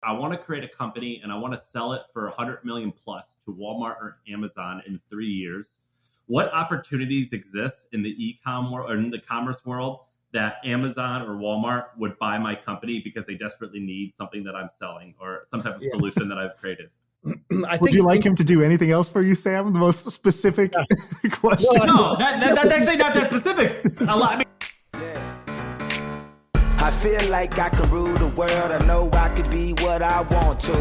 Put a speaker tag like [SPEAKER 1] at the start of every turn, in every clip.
[SPEAKER 1] I want to create a company and I want to sell it for 100 million plus to Walmart or Amazon in 3 years. What opportunities exist in the e-com world or in the commerce world that Amazon or Walmart would buy my company because they desperately need something that I'm selling or some type of solution that I've created?
[SPEAKER 2] Would you like him to do anything else for you, Sam? The most specific question.
[SPEAKER 1] No, that's actually not that specific.
[SPEAKER 3] I feel like I can rule the world. I know I could be what I want to.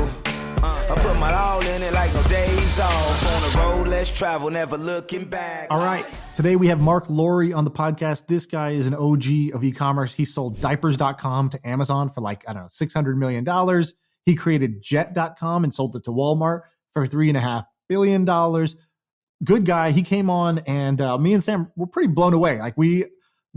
[SPEAKER 3] I put my all in it like no days off. On the road, let's travel, never looking back.
[SPEAKER 2] All right. Today we have Marc Lore on the podcast. This guy is an OG of e-commerce. He sold diapers.com to Amazon for $600 million. He created jet.com and sold it to Walmart for $3.5 billion. Good guy. He came on and me and Sam were pretty blown away. We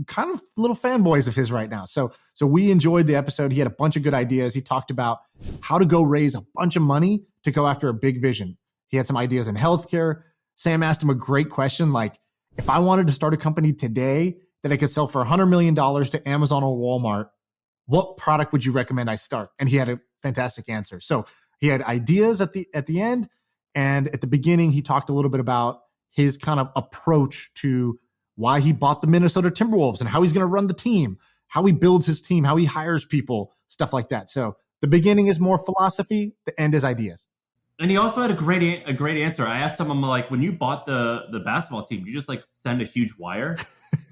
[SPEAKER 2] kind of little fanboys of his right now. So we enjoyed the episode. He had a bunch of good ideas. He talked about how to go raise a bunch of money to go after a big vision. He had some ideas in healthcare. Sam asked him a great question. If I wanted to start a company today that I could sell for $100 million to Amazon or Walmart, what product would you recommend I start? And he had a fantastic answer. So he had ideas at the end. And at the beginning, he talked a little bit about his kind of approach to why he bought the Minnesota Timberwolves and how he's going to run the team, how he builds his team, how he hires people, stuff like that. So the beginning is more philosophy, the end is ideas.
[SPEAKER 1] And he also had a great answer. I asked him, I'm like, when you bought the basketball team, you just send a huge wire?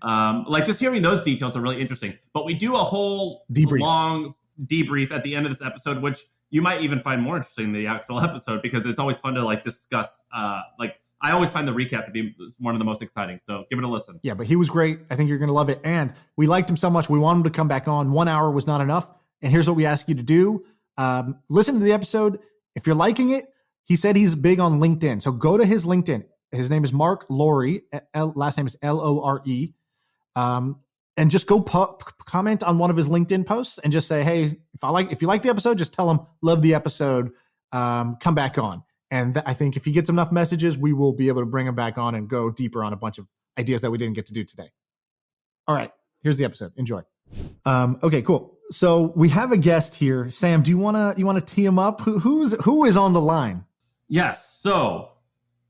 [SPEAKER 1] Just hearing those details are really interesting. But we do a whole long debrief at the end of this episode, which you might even find more interesting than the actual episode because it's always fun to discuss. I always find the recap to be one of the most exciting. So give it a listen.
[SPEAKER 2] Yeah, but he was great. I think you're going to love it. And we liked him so much. We want him to come back on. 1 hour was not enough. And here's what we ask you to do. Listen to the episode. If you're liking it, he said he's big on LinkedIn. So go to his LinkedIn. His name is Marc Lore. Last name is Lore. And just go comment on one of his LinkedIn posts and just say, hey, if you like the episode, just tell him, love the episode. Come back on. And I think if he gets enough messages, we will be able to bring him back on and go deeper on a bunch of ideas that we didn't get to do today. All right, here's the episode. Enjoy. Okay, cool. So we have a guest here. Sam, do you wanna tee him up? Who is on the line?
[SPEAKER 1] Yes. So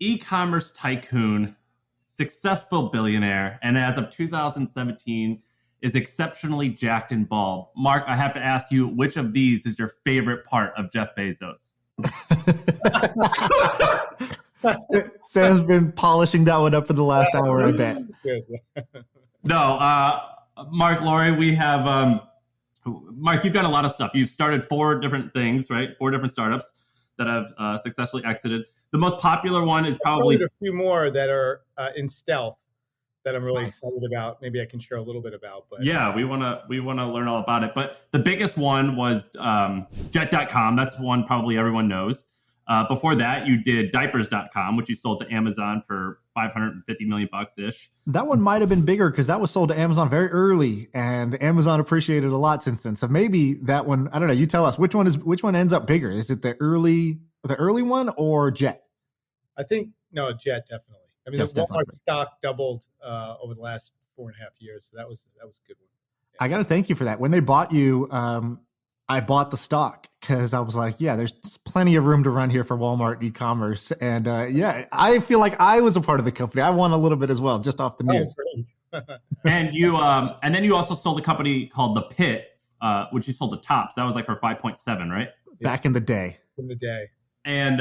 [SPEAKER 1] e-commerce tycoon, successful billionaire, and as of 2017 is exceptionally jacked and bald. Marc, I have to ask you, which of these is your favorite part of Jeff Bezos?
[SPEAKER 2] Sam's been polishing that one up for the last hour, I bet.
[SPEAKER 1] No, Marc Lore, we have Marc, you've done a lot of stuff. You've started 4 different things, right? 4 different startups that have successfully exited. The most popular one is probably
[SPEAKER 4] a few more that are in stealth that I'm really excited about. Maybe I can share a little bit about. But
[SPEAKER 1] yeah, we want to learn all about it. But the biggest one was jet.com. That's one probably everyone knows. Before that, you did diapers.com, which you sold to Amazon for $550 million ish.
[SPEAKER 2] That one might have been bigger because that was sold to Amazon very early, and Amazon appreciated a lot since then. So maybe that one, I don't know. You tell us which one ends up bigger. Is it the early one or Jet?
[SPEAKER 4] I think Jet definitely. I mean, the Walmart stock doubled over the last 4.5 years, so that was a good one. Yeah.
[SPEAKER 2] I got to thank you for that. When they bought you, I bought the stock because I was like, yeah, there's plenty of room to run here for Walmart e-commerce. And I feel like I was a part of the company. I won a little bit as well, just off the news.
[SPEAKER 1] And then you also sold a company called the Pitt, which you sold to Tops. That was for 5.7, right?
[SPEAKER 2] Back in the day.
[SPEAKER 1] And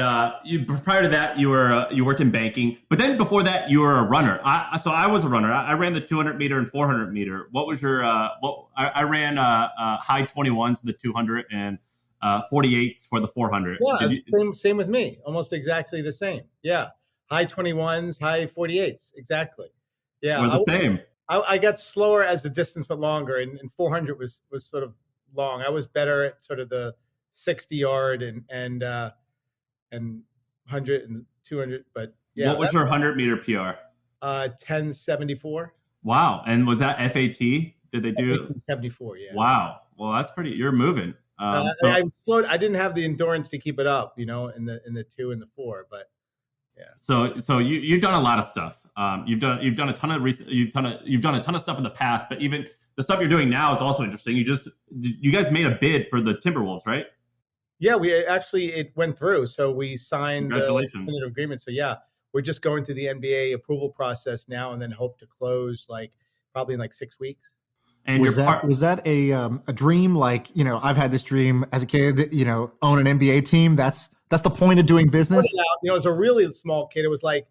[SPEAKER 1] prior to that, you worked in banking. But then before that, you were a runner. So I was a runner. I ran the 200 meter and 400 meter. What was your I ran high 21s for the 200 and 48s for the 400.
[SPEAKER 4] Yeah, same with me. Almost exactly the same. Yeah, high 21s, high 48s. Exactly. Yeah,
[SPEAKER 1] we're the same.
[SPEAKER 4] I got slower as the distance went longer, and 400 was sort of long. I was better at sort of the 60 yard and 100 and 200, but yeah.
[SPEAKER 1] What was your 100 meter PR?
[SPEAKER 4] 1074.
[SPEAKER 1] Wow. And was that FAT? Did they do
[SPEAKER 4] 74? Yeah.
[SPEAKER 1] Wow. Well, that's pretty. You're moving.
[SPEAKER 4] I slowed. I didn't have the endurance to keep it up, in the 2 and the 4, but yeah.
[SPEAKER 1] So you've done a lot of stuff. You've done a ton of you've done a ton of stuff in the past, but even the stuff you're doing now is also interesting. You guys made a bid for the Timberwolves, right?
[SPEAKER 4] Yeah, it went through. So we signed the
[SPEAKER 1] Congratulations.
[SPEAKER 4] agreement. So yeah, we're just going through the NBA approval process now, and then hope to close probably in 6 weeks.
[SPEAKER 1] And
[SPEAKER 2] was that a dream? Like, I've had this dream as a kid, own an NBA team. That's the point of doing business.
[SPEAKER 4] As a really small kid, it was like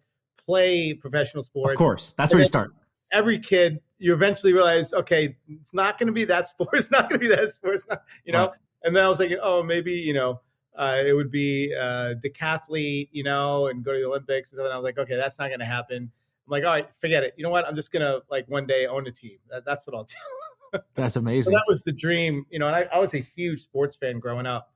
[SPEAKER 4] play professional sports.
[SPEAKER 2] Of course, that's where you start.
[SPEAKER 4] Every kid, you eventually realize, okay, it's not going to be that sport. It's not going to be that sport. It's not,
[SPEAKER 2] Right.
[SPEAKER 4] And then I was like, oh, maybe, it would be decathlete, and go to the Olympics and stuff. And I was like, okay, that's not going to happen. I'm like, all right, forget it. You know what? I'm just going to one day own a team. That's what I'll do.
[SPEAKER 2] That's amazing.
[SPEAKER 4] So that was the dream, and I was a huge sports fan growing up.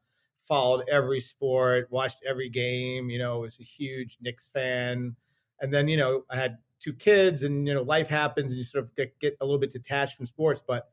[SPEAKER 4] Followed every sport, watched every game, was a huge Knicks fan. And then, I had 2 kids and, life happens and you sort of get a little bit detached from sports, but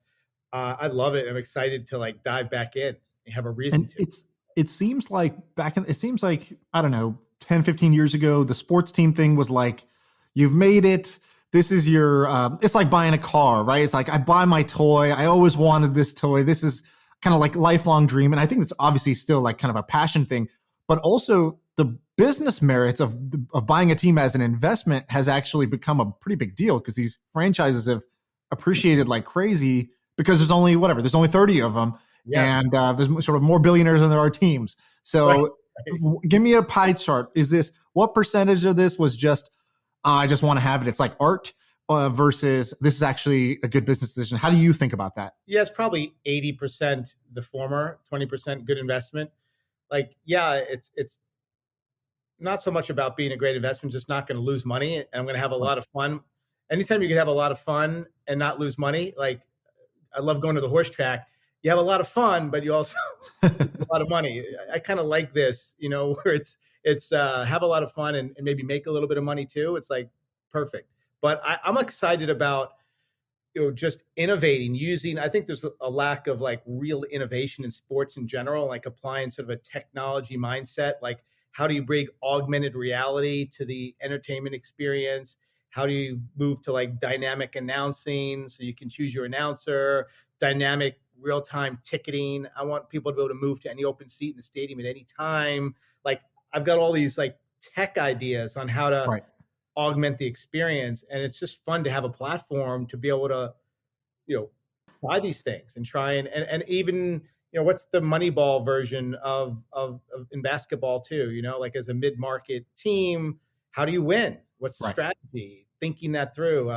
[SPEAKER 4] I love it. I'm excited to dive back in and have a reason
[SPEAKER 2] to. It seems like I don't know, 10, 15 years ago, the sports team thing was like, you've made it. This is your, it's like buying a car, right? It's like, I buy my toy. I always wanted this toy. This is kind of like lifelong dream. And I think it's obviously still kind of a passion thing, but also the business merits of buying a team as an investment has actually become a pretty big deal because these franchises have appreciated like crazy because there's only 30 of them. Yeah. And there's sort of more billionaires than there are teams. So right. Give me a pie chart. What percentage of this was just, I just want to have it. It's like art versus this is actually a good business decision. How do you think about that?
[SPEAKER 4] Yeah, it's probably 80% the former, 20% good investment. It's not so much about being a great investment, just not going to lose money. And I'm going to have a lot of fun. Anytime you can have a lot of fun and not lose money, I love going to the horse track. You have a lot of fun, but you also have a lot of money. I kind of like this, where it's have a lot of fun and maybe make a little bit of money too. It's perfect. But I'm excited about, just innovating, I think there's a lack of real innovation in sports in general, applying sort of a technology mindset. How do you bring augmented reality to the entertainment experience? How do you move to dynamic announcing so you can choose your announcer, dynamic real-time ticketing? I want people to be able to move to any open seat in the stadium at any time. I've got all these tech ideas on how to augment the experience. And it's just fun to have a platform to be able to, try these things and try and even, what's the Moneyball version of in basketball too, as a mid-market team, how do you win? What's the strategy? Thinking that through.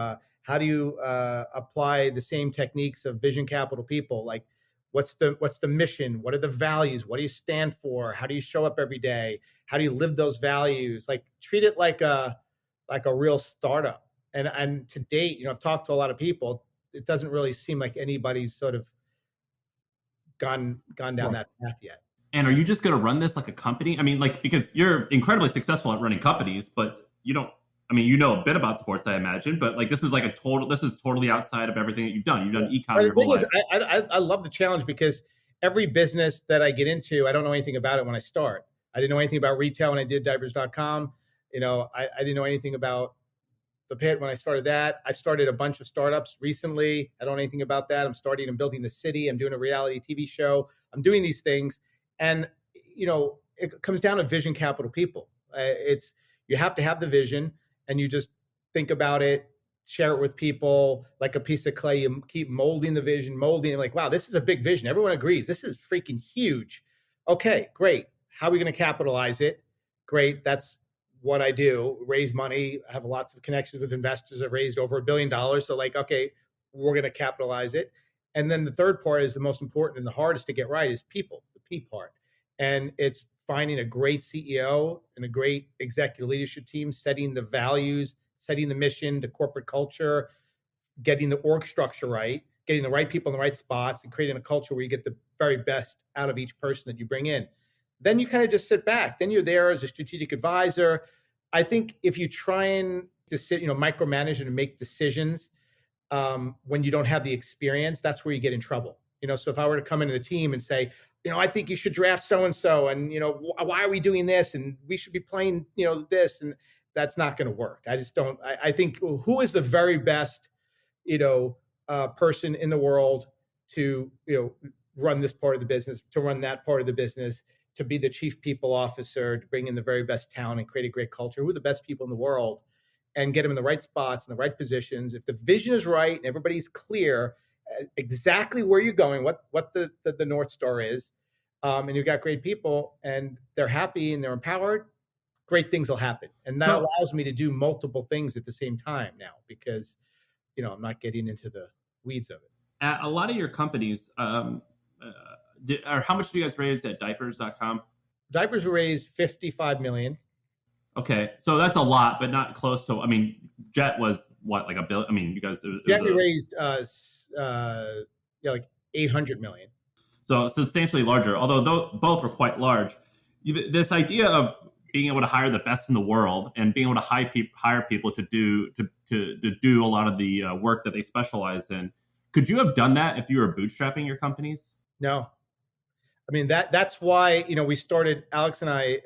[SPEAKER 4] How do you apply the same techniques of Vision Capital people? What's the mission? What are the values? What do you stand for? How do you show up every day? How do you live those values? Treat it like a real startup. And to date, I've talked to a lot of people. It doesn't really seem like anybody's sort of gone down that path yet.
[SPEAKER 1] And are you just going to run this like a company? I mean, because you're incredibly successful at running companies, but you don't. I mean, you know a bit about sports, I imagine, but this is this is totally outside of everything that you've done. You've done e-com your whole life.
[SPEAKER 4] I love the challenge because every business that I get into, I don't know anything about it when I start. I didn't know anything about retail when I did diapers.com. I didn't know anything about the Pitt when I started that. I started a bunch of startups recently. I don't know anything about that. I'm starting and building the city. I'm doing a reality TV show. I'm doing these things. And, it comes down to Vision Capital people. You have to have the vision and you just think about it, share it with people like a piece of clay. You keep molding the vision, wow, this is a big vision. Everyone agrees. This is freaking huge. Okay, great. How are we going to capitalize it? Great. That's what I do, raise money. I have lots of connections with investors. I've raised over $1 billion. So okay, we're going to capitalize it. And then the third part is the most important and the hardest to get right is people, the P part. And it's finding a great CEO and a great executive leadership team, setting the values, setting the mission, the corporate culture, getting the org structure right, getting the right people in the right spots, and creating a culture where you get the very best out of each person that you bring in. Then you kind of just sit back. Then you're there as a strategic advisor. I think if you try and micromanage and make decisions when you don't have the experience, that's where you get in trouble. So if I were to come into the team and say, I think you should draft so-and-so and, why are we doing this? And we should be playing, this, and that's not going to work. I just don't, I think who is the very best, person in the world to, run this part of the business, to run that part of the business, to be the chief people officer, to bring in the very best talent and create a great culture. Who are the best people in the world, and get them in the right spots and the right positions. If the vision is right and everybody's clear exactly where you're going, what the North Star is, and you've got great people and they're happy and they're empowered, great things will happen. And that allows me to do multiple things at the same time now, because, I'm not getting into the weeds of it.
[SPEAKER 1] At a lot of your companies, or how much do you guys raise at diapers.com?
[SPEAKER 4] Diapers raised $55 million.
[SPEAKER 1] Okay. So that's a lot, but not close to, Jet was what, like $1 billion? I mean, you guys,
[SPEAKER 4] Jet raised, like $800 million.
[SPEAKER 1] So substantially larger, although both were quite large. This idea of being able to hire the best in the world and being able to hire people to do a lot of the work that they specialize in. Could you have done that if you were bootstrapping your companies?
[SPEAKER 4] No. That's why, we started, Alex and I,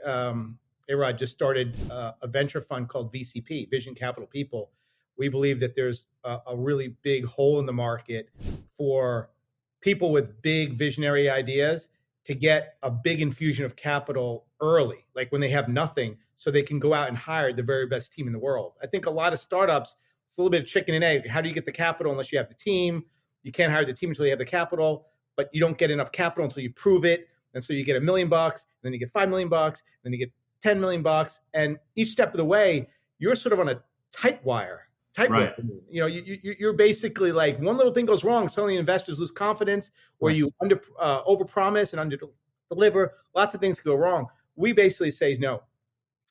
[SPEAKER 4] A-Rod just started a venture fund called VCP, Vision Capital People. We believe that there's a really big hole in the market for people with big visionary ideas to get a big infusion of capital early, like when they have nothing, so they can go out and hire the very best team in the world. I think a lot of startups, it's a little bit of chicken and egg. How do you get the capital unless you have the team? You can't hire the team until you have the capital, but you don't get enough capital until you prove it. And so you get $1 million, and then you get $5 million, and then you get $10 million. And each step of the way, you're sort of on a tightrope.
[SPEAKER 1] Right.
[SPEAKER 4] You're basically like, one little thing goes wrong, suddenly investors lose confidence, or you overpromise and under-deliver. Lots of things could go wrong. We basically say, no,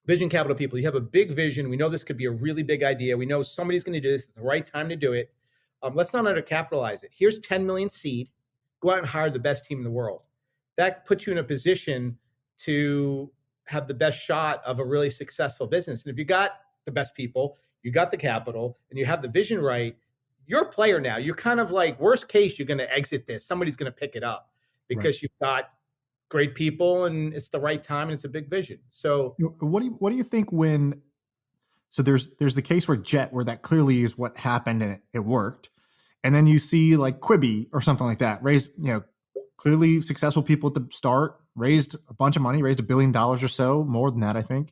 [SPEAKER 4] Vision Capital People, you have a big vision. We know this could be a really big idea. We know somebody's going to do this at the right time to do it. Let's not undercapitalize it. Here's 10 million seed. Go out and hire the best team in the world. That puts you in a position to have the best shot of a really successful business. And if you got the best people, you got the capital, and you have the vision right, you're a player now. You're kind of like, worst case, you're going to exit this. Somebody's going to pick it up because you've got great people and it's the right time and it's a big vision. So
[SPEAKER 2] what do you think when, so there's the case where Jet, where that clearly is what happened and it worked. And then you see like Quibi or something like that, raised, clearly successful people at the start, raised a bunch of money, raised $1 billion or so, more than that, I think.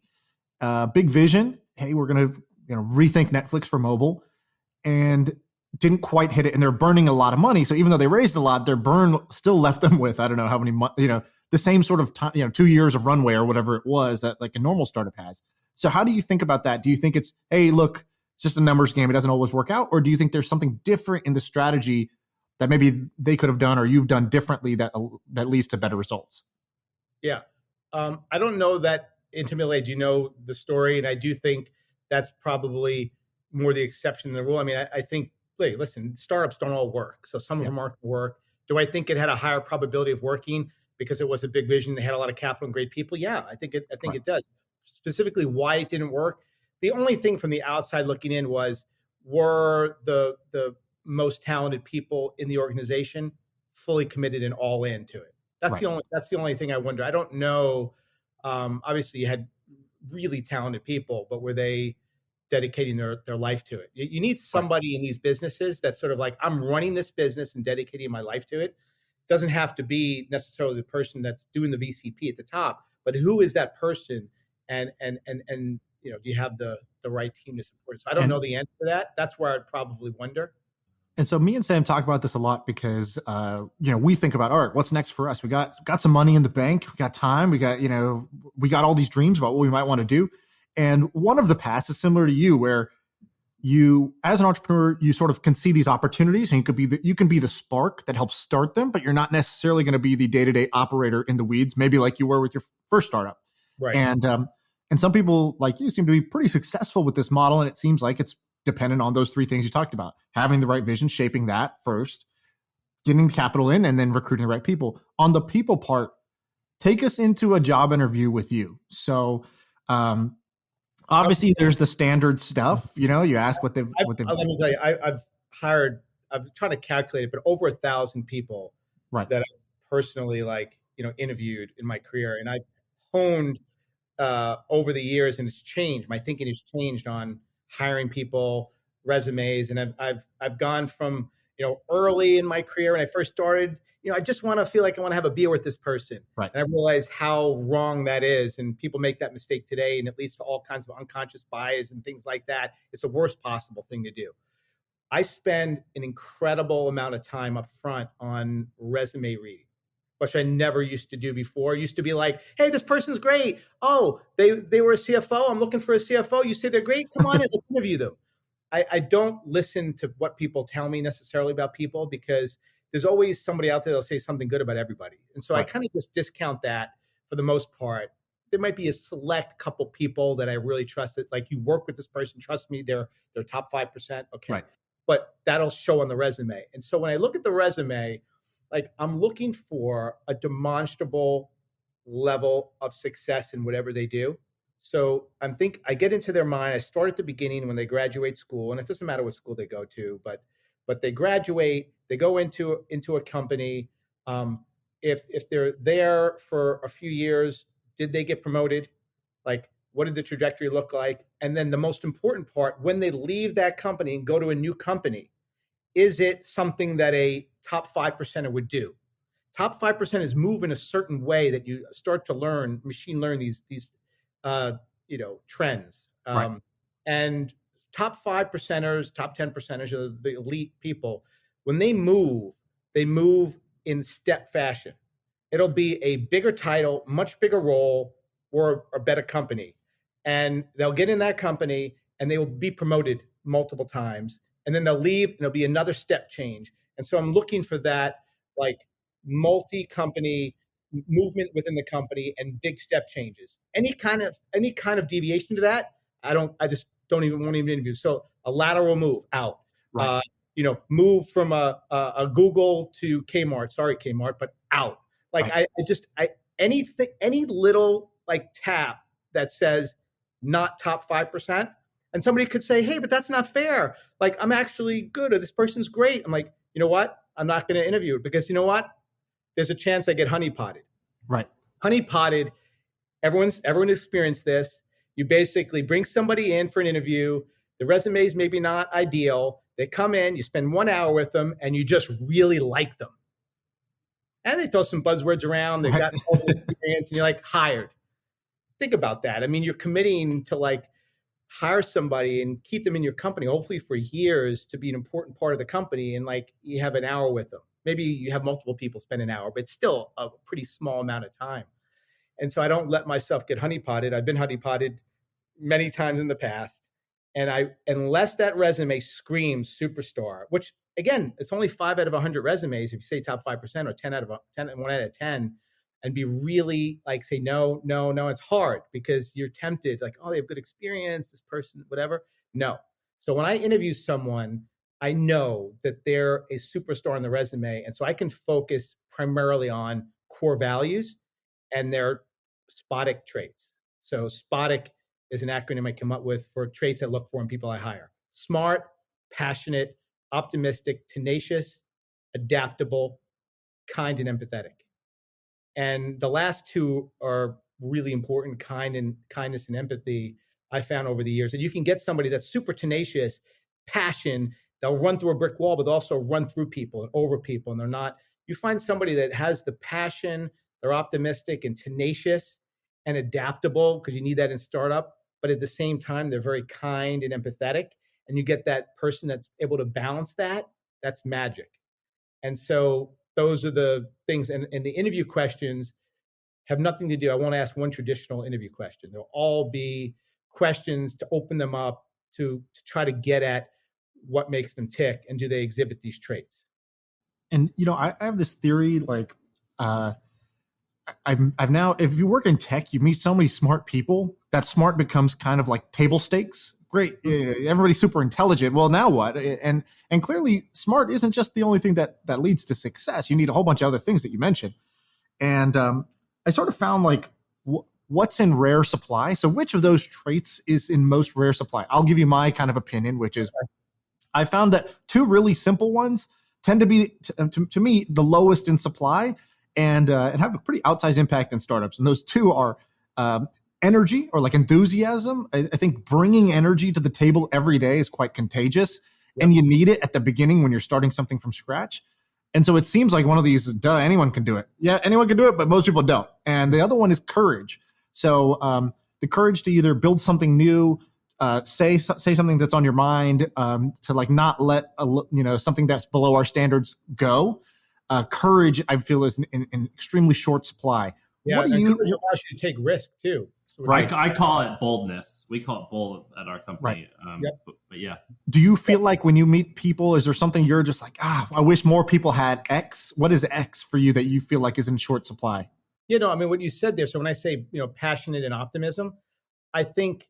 [SPEAKER 2] Big vision. Hey, we're going to, rethink Netflix for mobile, and didn't quite hit it. And they're burning a lot of money. So even though they raised a lot, their burn still left them with, I don't know how many months, the same sort of time, 2 years of runway or whatever it was that like a normal startup has. So how do you think about that? Do you think it's, hey, look, it's just a numbers game, it doesn't always work out? Or do you think there's something different in the strategy that maybe they could have done or you've done differently that leads to better results?
[SPEAKER 4] Yeah. I don't know that intimately. Do you know the story? And I do think that's probably more the exception than the rule. I think, hey, listen, startups don't all work. So some of them aren't going to work. Do I think it had a higher probability of working because it was a big vision? They had a lot of capital and great people. Yeah, I think it does. Specifically why it didn't work. The only thing from the outside looking in was, were the most talented people in the organization fully committed and all into it? That's the only thing I wonder. I don't know. Obviously you had really talented people, but were they dedicating their life to it? You need somebody in these businesses that's sort of like, I'm running this business and dedicating my life to it. Doesn't have to be necessarily the person that's doing the VCP at the top, but who is that person? And do you have the right team to support it? So I don't know the answer to that. That's where I'd probably wonder.
[SPEAKER 2] And so me and Sam talk about this a lot because, we think about, all right, what's next for us? We got some money in the bank. We got time. We got all these dreams about what we might want to do. And one of the paths is similar to you, where you, as an entrepreneur, you sort of can see these opportunities, and you can be the spark that helps start them, but you're not necessarily going to be the day-to-day operator in the weeds, maybe like you were with your first startup.
[SPEAKER 4] Right.
[SPEAKER 2] And some people like you seem to be pretty successful with this model. And it seems like it's dependent on those three things you talked about: having the right vision, shaping that first, getting the capital in, and then recruiting the right people. On the people part, take us into a job interview with you. So, obviously there's the standard stuff, you ask what they've.
[SPEAKER 4] Let me tell you, I'm trying to calculate it, but over 1,000 people that I personally interviewed in my career. And I've honed over the years, and it's changed. My thinking has changed on hiring people, resumes. And I've gone from, early in my career when I first started, I just want to feel like I want to have a beer with this person.
[SPEAKER 2] Right.
[SPEAKER 4] And I realize how wrong that is. And people make that mistake today, and it leads to all kinds of unconscious bias and things like that. It's the worst possible thing to do. I spend an incredible amount of time up front on resume reading, which I never used to do before. I used to be like, hey, this person's great. Oh, they were a CFO. I'm looking for a CFO. You say they're great? Come on in, let's interview them. I don't listen to what people tell me necessarily about people, because there's always somebody out there that'll say something good about everybody. And so I kind of just discount that for the most part. There might be a select couple people that I really trust, that like, you work with this person, trust me, they're top 5%. Okay.
[SPEAKER 2] Right.
[SPEAKER 4] But that'll show on the resume. And so when I look at the resume, like, I'm looking for a demonstrable level of success in whatever they do. So I get into their mind. I start at the beginning when they graduate school, and it doesn't matter what school they go to, but they graduate, they go into a company. If they're there for a few years, did they get promoted? Like, what did the trajectory look like? And then the most important part, when they leave that company and go to a new company, is it something that a top 5%er would do? Top 5% is move in a certain way that you start to machine learn these trends.
[SPEAKER 2] Right.
[SPEAKER 4] And top 5%ers, top 10%ers are the elite people. When they move in step fashion. It'll be a bigger title, much bigger role, or a better company. And they'll get in that company and they will be promoted multiple times. And then they'll leave and it'll be another step change. And so I'm looking for that, like, multi-company movement within the company and big step changes. Any kind of deviation to that, I just won't even interview. So a lateral move out,
[SPEAKER 2] Right.
[SPEAKER 4] Move from a Google to Kmart. Sorry, Kmart, but out. Like, right. Any little like tap that says not top 5%, and somebody could say, hey, but that's not fair. Like, I'm actually good, or this person's great. I'm like, you know what? I'm not going to interview it, because you know what? There's a chance I get honeypotted.
[SPEAKER 2] Right.
[SPEAKER 4] Honeypotted. Everyone experienced this. You basically bring somebody in for an interview. The resume is maybe not ideal. They come in, you spend 1 hour with them, and you just really like them. And they throw some buzzwords around. They've got all the experience, and you're like, hired. Think about that. I mean, you're committing to like hire somebody and keep them in your company, hopefully for years, to be an important part of the company. And like, you have an hour with them. Maybe you have multiple people spend an hour, but it's still a pretty small amount of time. And so I don't let myself get honeypotted. I've been honeypotted many times in the past. And unless that resume screams superstar, which again, it's only 5 out of 100 resumes. If you say top 5%, or 1 out of 10, and be really like, say, no, it's hard, because you're tempted, like, oh, they have good experience, this person, whatever. No. So when I interview someone, I know that they're a superstar on the resume. And so I can focus primarily on core values and their SPOTIC traits. So SPOTIC is an acronym I come up with for traits I look for in people I hire. Smart, passionate, optimistic, tenacious, adaptable, kind, and empathetic. And the last two are really important, kindness and empathy, I found over the years. And you can get somebody that's super tenacious, passion, they'll run through a brick wall, but also run through people and over people. And they're not, you find somebody that has the passion, they're optimistic and tenacious and adaptable, because you need that in startup. But at the same time, they're very kind and empathetic. And you get that person that's able to balance that. That's magic. And so those are the things. And the interview questions have nothing to do. I won't ask one traditional interview question. They'll all be questions to open them up to try to get at what makes them tick, and do they exhibit these traits.
[SPEAKER 2] And, I have this theory, like, I've now, if you work in tech, you meet so many smart people that smart becomes kind of like table stakes. Great. Everybody's super intelligent. Well, now what? And clearly smart isn't just the only thing that leads to success. You need a whole bunch of other things that you mentioned. And I sort of found like what's in rare supply. So which of those traits is in most rare supply? I'll give you my kind of opinion, which is I found that 2 really simple ones tend to be, to me, the lowest in supply and have a pretty outsized impact in startups. And those 2 are energy, or like enthusiasm. I think bringing energy to the table every day is quite contagious, and you need it at the beginning when you're starting something from scratch. And so it seems like one of these, anyone can do it. Yeah, anyone can do it, but most people don't. And the other one is courage. So the courage to either build something new, say something that's on your mind, to like not let something that's below our standards go. Courage, I feel, is in extremely short supply.
[SPEAKER 4] Yeah,
[SPEAKER 2] what do
[SPEAKER 4] and
[SPEAKER 2] you
[SPEAKER 4] courage allows you to take risk too. So
[SPEAKER 1] right. I call it boldness. We call it bold at our company.
[SPEAKER 2] Right.
[SPEAKER 1] Yep. But yeah.
[SPEAKER 2] Do you feel like when you meet people, is there something you're just like, I wish more people had X? What is X for you that you feel like is in short supply?
[SPEAKER 4] I mean, what you said there. So when I say, passionate and optimism, I think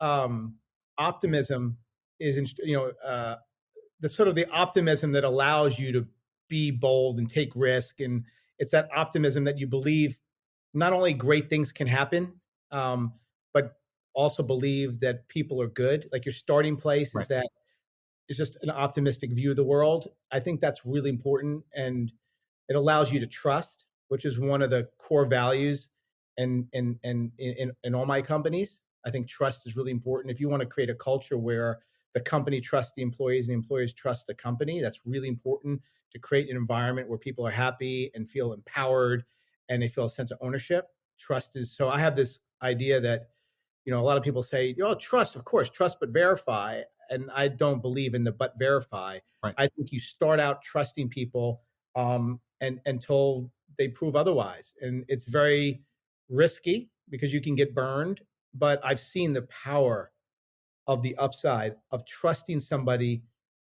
[SPEAKER 4] optimism is, the sort of the optimism that allows you to be bold and take risk. And it's that optimism that you believe not only great things can happen, but also believe that people are good. Like your starting place is that it's just an optimistic view of the world. I think that's really important. And it allows you to trust, which is one of the core values in all my companies. I think trust is really important. If you want to create a culture where the company trusts the employees and the employees trust the company, that's really important to create an environment where people are happy and feel empowered and they feel a sense of ownership. Trust is, so I have this idea that, a lot of people say, trust, of course, trust, but verify. And I don't believe in the but verify.
[SPEAKER 2] Right.
[SPEAKER 4] I think you start out trusting people and until they prove otherwise. And it's very risky because you can get burned, but I've seen the power of the upside of trusting somebody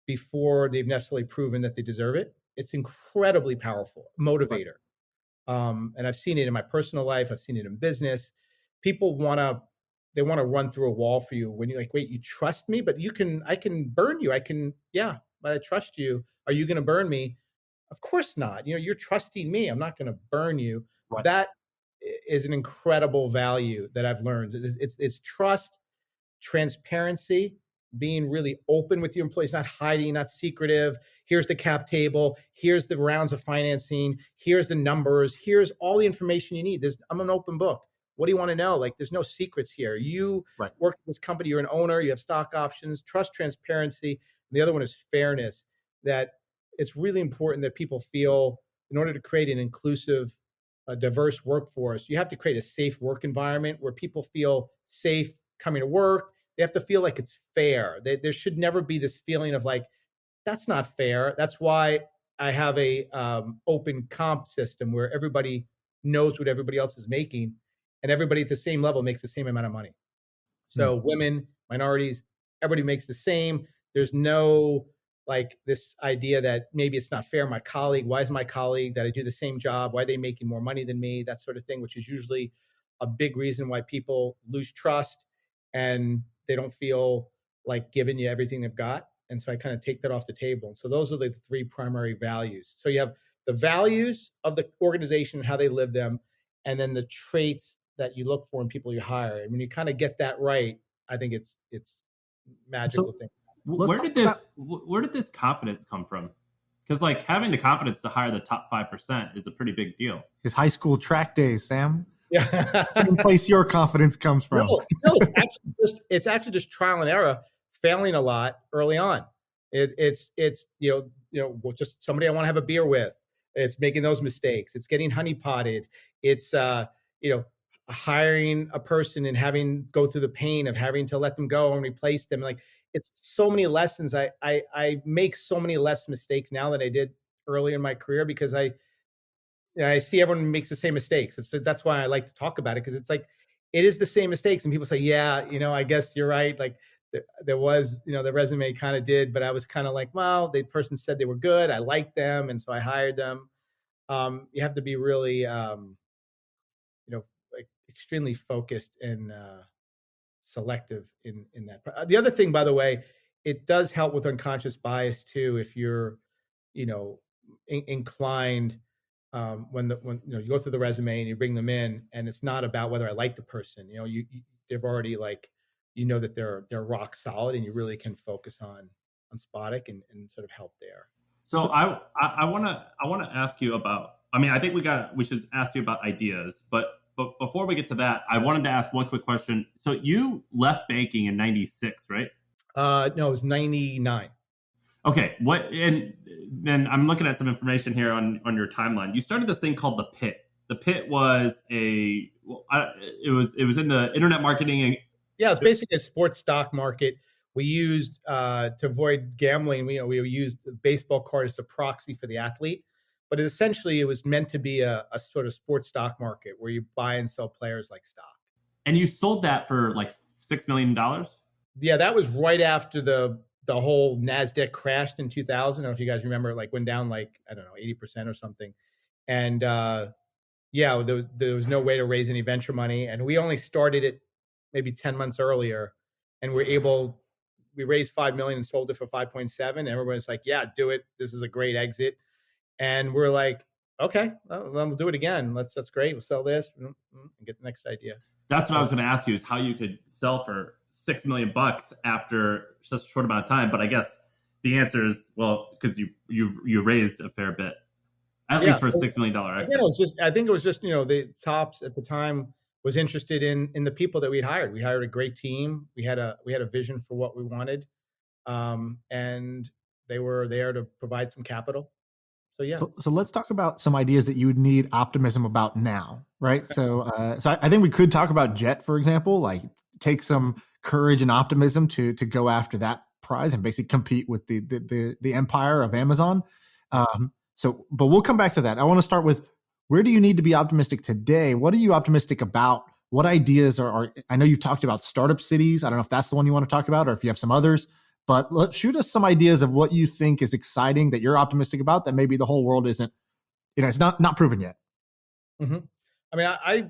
[SPEAKER 4] before they've necessarily proven that they deserve it. It's incredibly powerful motivator. Right. And I've seen it in my personal life. I've seen it in business. People want to run through a wall for you when you're like, wait, you trust me, but I can burn you. But I trust you. Are you going to burn me? Of course not. You're trusting me. I'm not going to burn you. Right. That is an incredible value that I've learned. It's trust, transparency, being really open with your employees, not hiding, not secretive. Here's the cap table. Here's the rounds of financing. Here's the numbers. Here's all the information you need. I'm an open book. What do you want to know? Like, there's no secrets here. You work at this company. You're an owner. You have stock options. Trust, transparency. And the other one is fairness. That it's really important that people feel, in order to create an inclusive, diverse workforce, you have to create a safe work environment where people feel safe coming to work. They have to feel like it's fair. There should never be this feeling of like, that's not fair. That's why I have a open comp system where everybody knows what everybody else is making. And everybody at the same level makes the same amount of money. So women, minorities, everybody makes the same. There's no like this idea that maybe it's not fair. My colleague, why is my colleague that I do the same job? Why are they making more money than me? That sort of thing, which is usually a big reason why people lose trust and they don't feel like giving you everything they've got. And so I kind of take that off the table. And so those are the three primary values. So you have the values of the organization and how they live them, and then the traits that you look for in people you hire. And when you kind of get that right, I think it's magical thing.
[SPEAKER 1] Where did this confidence come from? Because like having the confidence to hire the top 5% is a pretty big deal.
[SPEAKER 2] His high school track days, Sam.
[SPEAKER 4] Yeah.
[SPEAKER 2] Same place your confidence comes from.
[SPEAKER 4] No, it's actually just trial and error, failing a lot early on. It's just somebody I want to have a beer with. It's making those mistakes. It's getting honeypotted. It's hiring a person and having go through the pain of having to let them go and replace them. Like, it's so many lessons. I make so many less mistakes now than I did earlier in my career because I see everyone makes the same mistakes. That's why I like to talk about it, because it's like, it is the same mistakes. And people say, yeah, I guess you're right. Like there was, the resume kind of did, but I was kind of like, well, the person said they were good. I liked them. And so I hired them. You have to be really, like extremely focused and selective in that. The other thing, by the way, it does help with unconscious bias too. If you're, inclined, when you go through the resume and you bring them in, and it's not about whether I like the person, they've already that they're rock solid, and you really can focus on spotting and sort of help there.
[SPEAKER 1] So I want to ask you about, I think we should ask you about ideas, but before we get to that, I wanted to ask one quick question. So you left banking in 96, right?
[SPEAKER 4] No, it was 99.
[SPEAKER 1] Okay, what and then I'm looking at some information here on your timeline. You started this thing called the Pitt. The Pitt was it was in the internet marketing.
[SPEAKER 4] Yeah, it's basically a sports stock market. We used to avoid gambling. We used the baseball card as the proxy for the athlete, but it was meant to be a sort of sports stock market where you buy and sell players like stock.
[SPEAKER 1] And you sold that for like $6 million.
[SPEAKER 4] Yeah, that was right after the whole NASDAQ crashed in 2000. I don't know if you guys remember, it like went down like, I don't know, 80% or something. And yeah, there was no way to raise any venture money. And we only started it maybe 10 months earlier. And we raised 5 million and sold it for 5.7. And everybody's like, yeah, do it. This is a great exit. And we're like, okay, well, we'll do it again. That's great. We'll sell this and get the next idea.
[SPEAKER 1] That's what I was going to ask you, is how you could sell for $6 million after such a short amount of time. But I guess the answer is, well, because you raised a fair bit, at least for a $6 million exit.
[SPEAKER 4] I think it was just the Tops at the time was interested in the people that we'd hired. We hired a great team. We had a vision for what we wanted, and they were there to provide some capital. So yeah.
[SPEAKER 2] So let's talk about some ideas that you would need optimism about now, right? So I think we could talk about Jet, for example, like take some courage and optimism to go after that prize and basically compete with the empire of Amazon. But we'll come back to that. I want to start with, where do you need to be optimistic today? What are you optimistic about? What ideas are I know you've talked about startup cities. I don't know if that's the one you want to talk about or if you have some others. But let's shoot us some ideas of what you think is exciting that you're optimistic about that maybe the whole world isn't, it's not proven yet.
[SPEAKER 4] Mm-hmm. I mean, I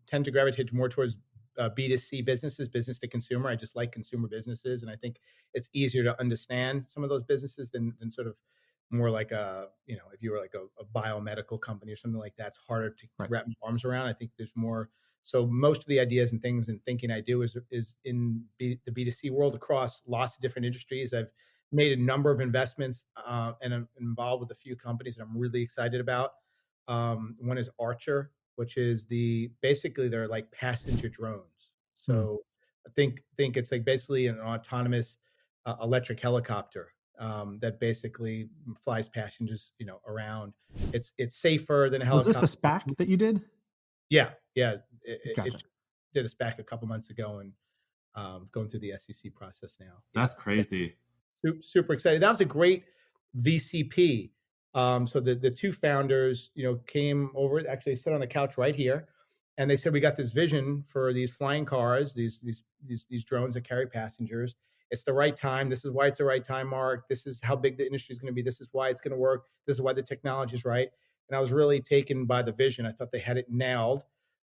[SPEAKER 4] tend to gravitate more towards B2C businesses, business to consumer. I just like consumer businesses. And I think it's easier to understand some of those businesses than sort of more like if you were like a biomedical company or something like that, it's harder to wrap my arms around. I think there's more. So most of the ideas and things and thinking I do is in the B2C world across lots of different industries. I've made a number of investments and I'm involved with a few companies that I'm really excited about. One is Archer, which is basically they're like passenger drones. So I think it's like basically an autonomous electric helicopter that basically flies passengers, around. It's safer than a helicopter.
[SPEAKER 2] Was this a SPAC that you did?
[SPEAKER 4] Yeah.
[SPEAKER 2] Gotcha.
[SPEAKER 4] It did a SPAC a couple months ago and going through the SEC process now.
[SPEAKER 1] That's crazy.
[SPEAKER 4] Super excited. That was a great VCP. So the two founders, came over, actually sit on the couch right here. And they said, we got this vision for these flying cars, these drones that carry passengers. It's the right time. This is why it's the right time, Mark. This is how big the industry is going to be. This is why it's going to work. This is why the technology is right. And I was really taken by the vision. I thought they had it nailed.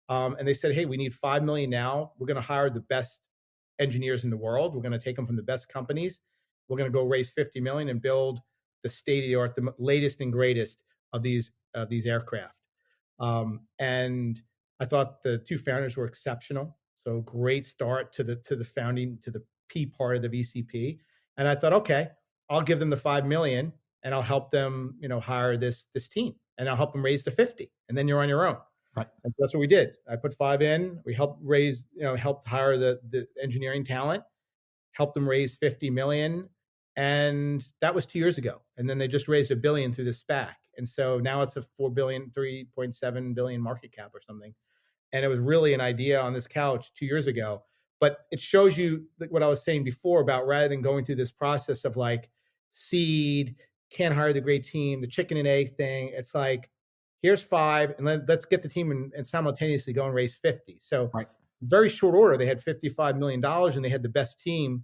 [SPEAKER 4] And they said, hey, we need 5 million now. We're going to hire the best engineers in the world. We're going to take them from the best companies. We're going to go raise 50 million and build the state of the art, the latest and greatest of these aircraft. And I thought the two founders were exceptional. So great start to the founding, to the P part of the VCP. And I thought, okay, I'll give them the 5 million and I'll help them, hire this team, and I'll help them raise the 50. And then you're on your own.
[SPEAKER 2] Right.
[SPEAKER 4] And that's what we did. I put 5 in. We helped helped hire the engineering talent, helped them raise 50 million. And that was 2 years ago. And then they just raised $1 billion through the SPAC. And so now it's a 3.7 billion market cap or something. And it was really an idea on this couch 2 years ago. But it shows you what I was saying before about, rather than going through this process of like seed, can't hire the great team, the chicken and egg thing. It's like, here's 5, and let's get the team and simultaneously go and raise 50. So very short order, they had $55 million and they had the best team.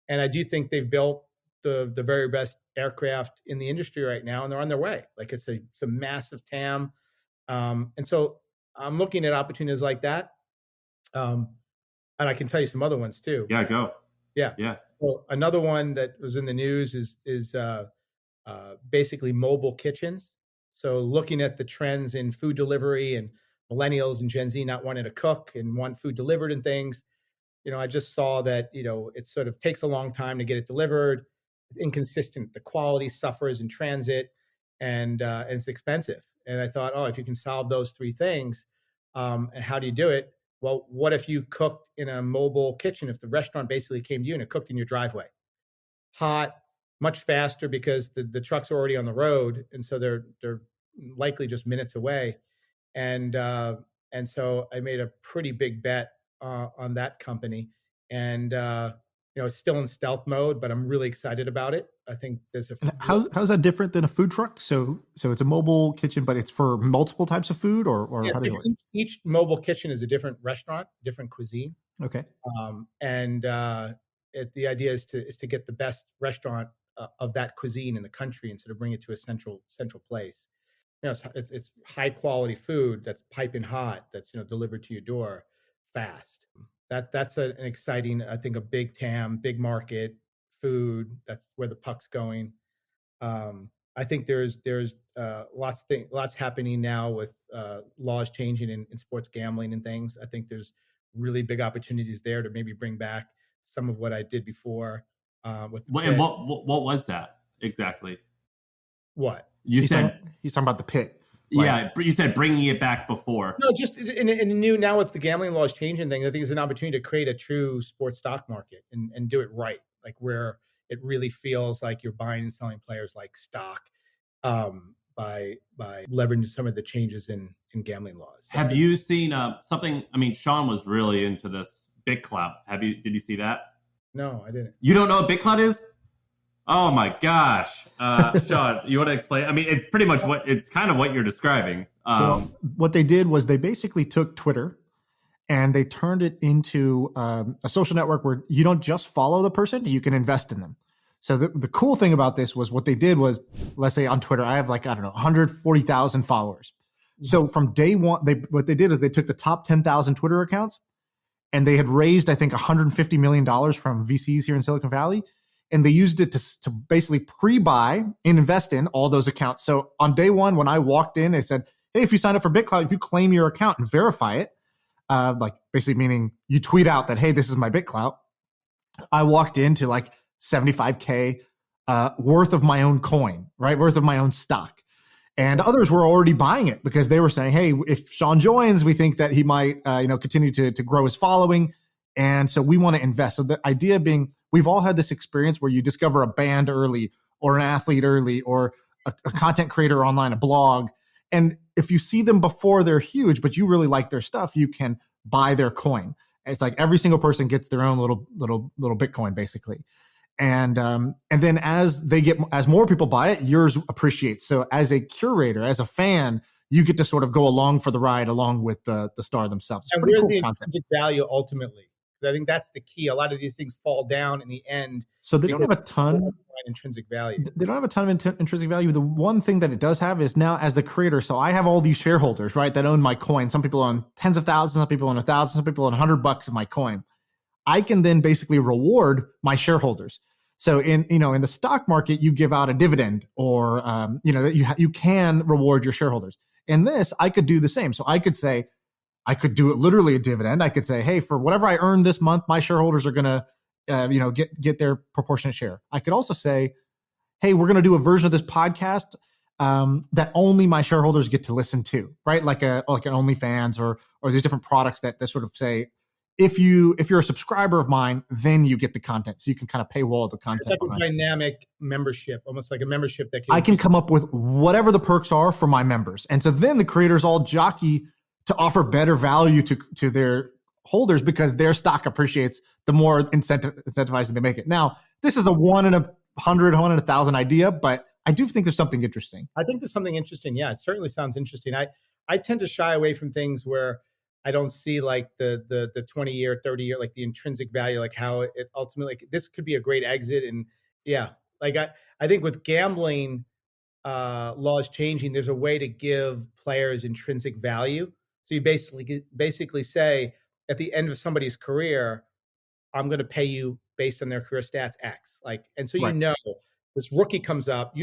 [SPEAKER 4] And I do think they've built the very best aircraft in the industry right now, and they're on their way. Like it's a massive TAM. And so I'm looking at opportunities like that. And I can tell you some other ones too.
[SPEAKER 1] Yeah, go.
[SPEAKER 4] Yeah. Well, another one that was in the news is basically mobile kitchens. So looking at the trends in food delivery and millennials and Gen Z not wanting to cook and want food delivered and things, I just saw that, it sort of takes a long time to get it delivered. It's inconsistent. The quality suffers in transit and it's expensive. And I thought, if you can solve those 3 things, and how do you do it? Well, what if you cooked in a mobile kitchen? If the restaurant basically came to you and it cooked in your driveway, hot, much faster because the trucks are already on the road, and so they're likely just minutes away. And so I made a pretty big bet on that company, and it's still in stealth mode, but I'm really excited about it. I think there's
[SPEAKER 2] how's that different than a food truck? So it's a mobile kitchen, but it's for multiple types of food, or how does it work?
[SPEAKER 4] Each mobile kitchen is a different restaurant, different cuisine.
[SPEAKER 2] Okay.
[SPEAKER 4] The idea is to get the best restaurant of that cuisine in the country, and sort of bring it to a central place. It's high quality food that's piping hot, that's delivered to your door fast. That's an exciting, I think, a big TAM, big market food. That's where the puck's going. I think there's lots happening now with laws changing in sports gambling and things. I think there's really big opportunities there to maybe bring back some of what I did before. With
[SPEAKER 1] and what was that exactly?
[SPEAKER 4] What
[SPEAKER 2] he's talking about the Pitt.
[SPEAKER 1] Yeah, you said bringing it back before.
[SPEAKER 4] No, just in new now with the gambling laws changing things. I think it's an opportunity to create a true sports stock market and do it right, like where it really feels like you're buying and selling players like stock, by leveraging some of the changes in gambling laws. So
[SPEAKER 1] have you seen something? I mean, Shaan was really into this Big Clout. Did you see that?
[SPEAKER 4] No, I didn't.
[SPEAKER 1] You don't know what Big Clout is? Oh my gosh. Shaan, you want to explain? I mean, it's pretty much it's kind of what you're describing.
[SPEAKER 2] What they did was they basically took Twitter and they turned it into a social network where you don't just follow the person, you can invest in them. So the cool thing about this was what they did was, let's say on Twitter, I have 140,000 followers. So from day one, what they did is they took the top 10,000 Twitter accounts, and they had raised, I think, $150 million from VCs here in Silicon Valley. And they used it to basically pre-buy and invest in all those accounts. So on day one, when I walked in, they said, hey, if you sign up for BitClout, if you claim your account and verify it, basically meaning you tweet out that, hey, this is my BitClout, I walked into $75K worth of my own coin, right? Worth of my own stock. And others were already buying it because they were saying, hey, if Shaan joins, we think that he might continue to grow his following. And so we want to invest. So the idea being, we've all had this experience where you discover a band early or an athlete early or a content creator online, a blog. And if you see them before they're huge, but you really like their stuff, you can buy their coin. It's like every single person gets their own little Bitcoin, basically. And then as more people buy it, yours appreciates. So as a curator, as a fan, you get to sort of go along for the ride along with the star themselves. It's
[SPEAKER 4] and
[SPEAKER 2] pretty
[SPEAKER 4] where's
[SPEAKER 2] cool
[SPEAKER 4] the
[SPEAKER 2] content.
[SPEAKER 4] intrinsic value ultimately? I think that's the key. A lot of these things fall down in the end.
[SPEAKER 2] So they don't have a ton
[SPEAKER 4] intrinsic value.
[SPEAKER 2] They don't have a ton of intrinsic value. The one thing that it does have is now as the creator. So I have all these shareholders, right, that own my coin. Some people own tens of thousands, some people own 1,000, some people own $100 of my coin. I can then basically reward my shareholders. So in the stock market, you give out a dividend, or that you can reward your shareholders. In this, I could do the same. So I could say, I could do it literally a dividend. I could say, hey, for whatever I earned this month, my shareholders are going to, get their proportionate share. I could also say, hey, we're going to do a version of this podcast that only my shareholders get to listen to, right? Like an OnlyFans or these different products that sort of say, if you're a subscriber of mine, then you get the content. So you can kind of paywall the content.
[SPEAKER 4] It's like a dynamic membership, almost like a membership that
[SPEAKER 2] I can come up with whatever the perks are for my members. And so then the creators all jockey to offer better value to their holders because their stock appreciates the more incentivizing they make it. Now, this is a 1 in 100, 1 in 1,000 idea, but I do think there's something interesting.
[SPEAKER 4] I think there's something interesting. Yeah, it certainly sounds interesting. I tend to shy away from things where I don't see like the 20-year, 30-year, like the intrinsic value, like how it ultimately, like, this could be a great exit. And yeah, like I think with gambling laws changing, there's a way to give players intrinsic value. So you basically say at the end of somebody's career, I'm going to pay you based on their career stats X. Like, and so right. This rookie comes up,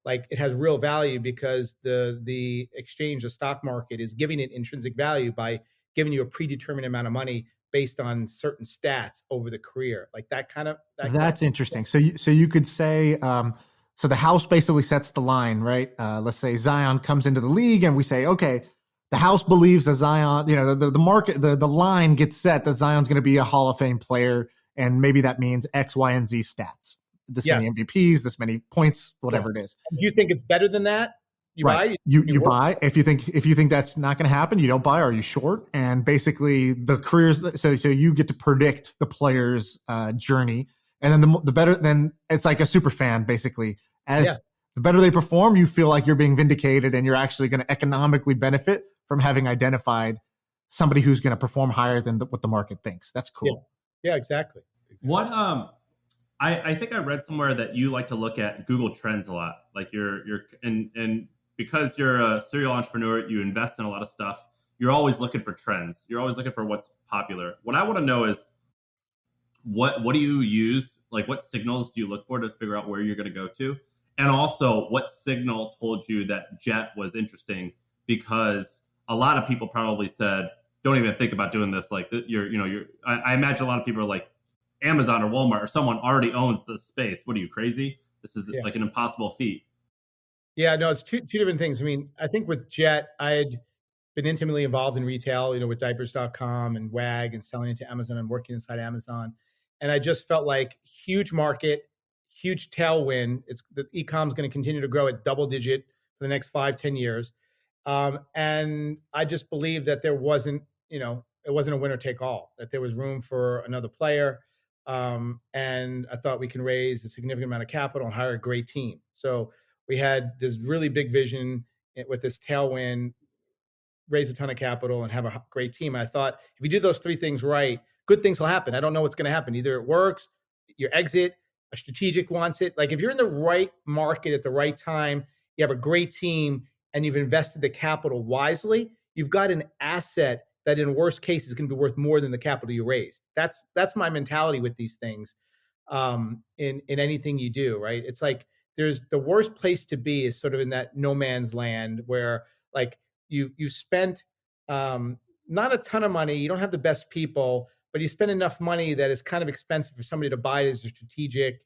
[SPEAKER 4] like it has real value because the exchange, the stock market, is giving it intrinsic value by giving you a predetermined amount of money based on certain stats over the career. Like that kind of.
[SPEAKER 2] That's interesting. So you could say, so the house basically sets the line, right? Let's say Zion comes into the league, and we say, okay, the house believes that Zion, the market, the line gets set that Zion's going to be a Hall of Fame player, and maybe that means X, Y, and Z stats. this many MVPs, this many points, whatever it is.
[SPEAKER 4] Do you think it's better than that? You
[SPEAKER 2] buy? You buy. If you think that's not going to happen, you don't buy. Or you short? And basically, the careers. So you get to predict the player's journey, and then the better. Then it's like a super fan, basically. The better they perform, you feel like you're being vindicated, and you're actually going to economically benefit from having identified somebody who's going to perform higher than what the market thinks. That's cool.
[SPEAKER 4] Yeah, exactly.
[SPEAKER 1] What I think I read somewhere that you like to look at Google Trends a lot. Like you're and because you're a serial entrepreneur, you invest in a lot of stuff. You're always looking for trends. You're always looking for what's popular. What I want to know is what do you use? Like what signals do you look for to figure out where you're going to go to? And also what signal told you that Jet was interesting? Because a lot of people probably said, don't even think about doing this. Like I imagine a lot of people are like, Amazon or Walmart or someone already owns the space. What are you, crazy? This is like an impossible feat.
[SPEAKER 4] Yeah, no, it's two different things. I mean, I think with Jet, I had been intimately involved in retail, with diapers.com and WAG and selling into Amazon and working inside Amazon. And I just felt like huge market, huge tailwind. The e-com is going to continue to grow at double digit for the next 5-10 years. And I just believed that there wasn't, it wasn't a winner take all, that there was room for another player. And I thought we can raise a significant amount of capital and hire a great team. So we had this really big vision with this tailwind, raise a ton of capital and have a great team. And I thought if you do those three things right, good things will happen. I don't know what's going to happen. Either it works, your exit, a strategic wants it. Like if you're in the right market at the right time, you have a great team and you've invested the capital wisely, you've got an asset that in worst case is going to be worth more than the capital you raised. That's my mentality with these things. In anything you do, right? It's like there's the worst place to be is sort of in that no man's land where like you spent not a ton of money, you don't have the best people, but you spend enough money that it's kind of expensive for somebody to buy it as a strategic.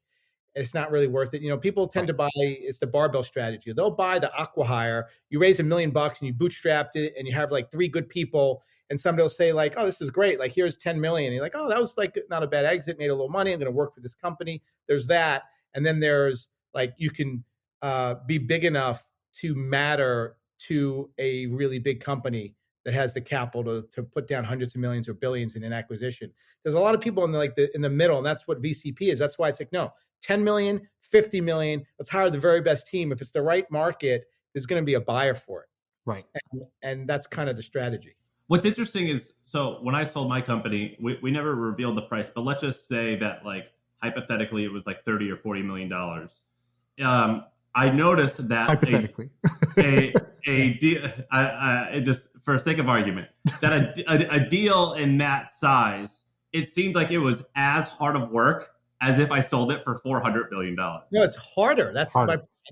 [SPEAKER 4] It's not really worth it. People tend to buy, it's the barbell strategy. They'll buy the acqui-hire, you raise $1 million and you bootstrapped it and you have like 3 good people and somebody will say like, oh, this is great. Like here's 10 million. And you're like, oh, that was like not a bad exit, made a little money. I'm going to work for this company. There's that. And then there's like, you can be big enough to matter to a really big company that has the capital to put down hundreds of millions or billions in an acquisition. There's a lot of people in the middle, and that's what VCP is. That's why it's like, no, 10 million, 50 million, let's hire the very best team. If it's the right market, there's going to be a buyer for it.
[SPEAKER 2] Right.
[SPEAKER 4] And that's kind of the strategy.
[SPEAKER 1] What's interesting is, so when I sold my company, we never revealed the price, but let's just say that like hypothetically it was like $30 or $40 million. I noticed that
[SPEAKER 2] hypothetically
[SPEAKER 1] just for sake of argument, that a deal in that size, it seemed like it was as hard of work as if I sold it for $400 million.
[SPEAKER 4] No, it's harder. I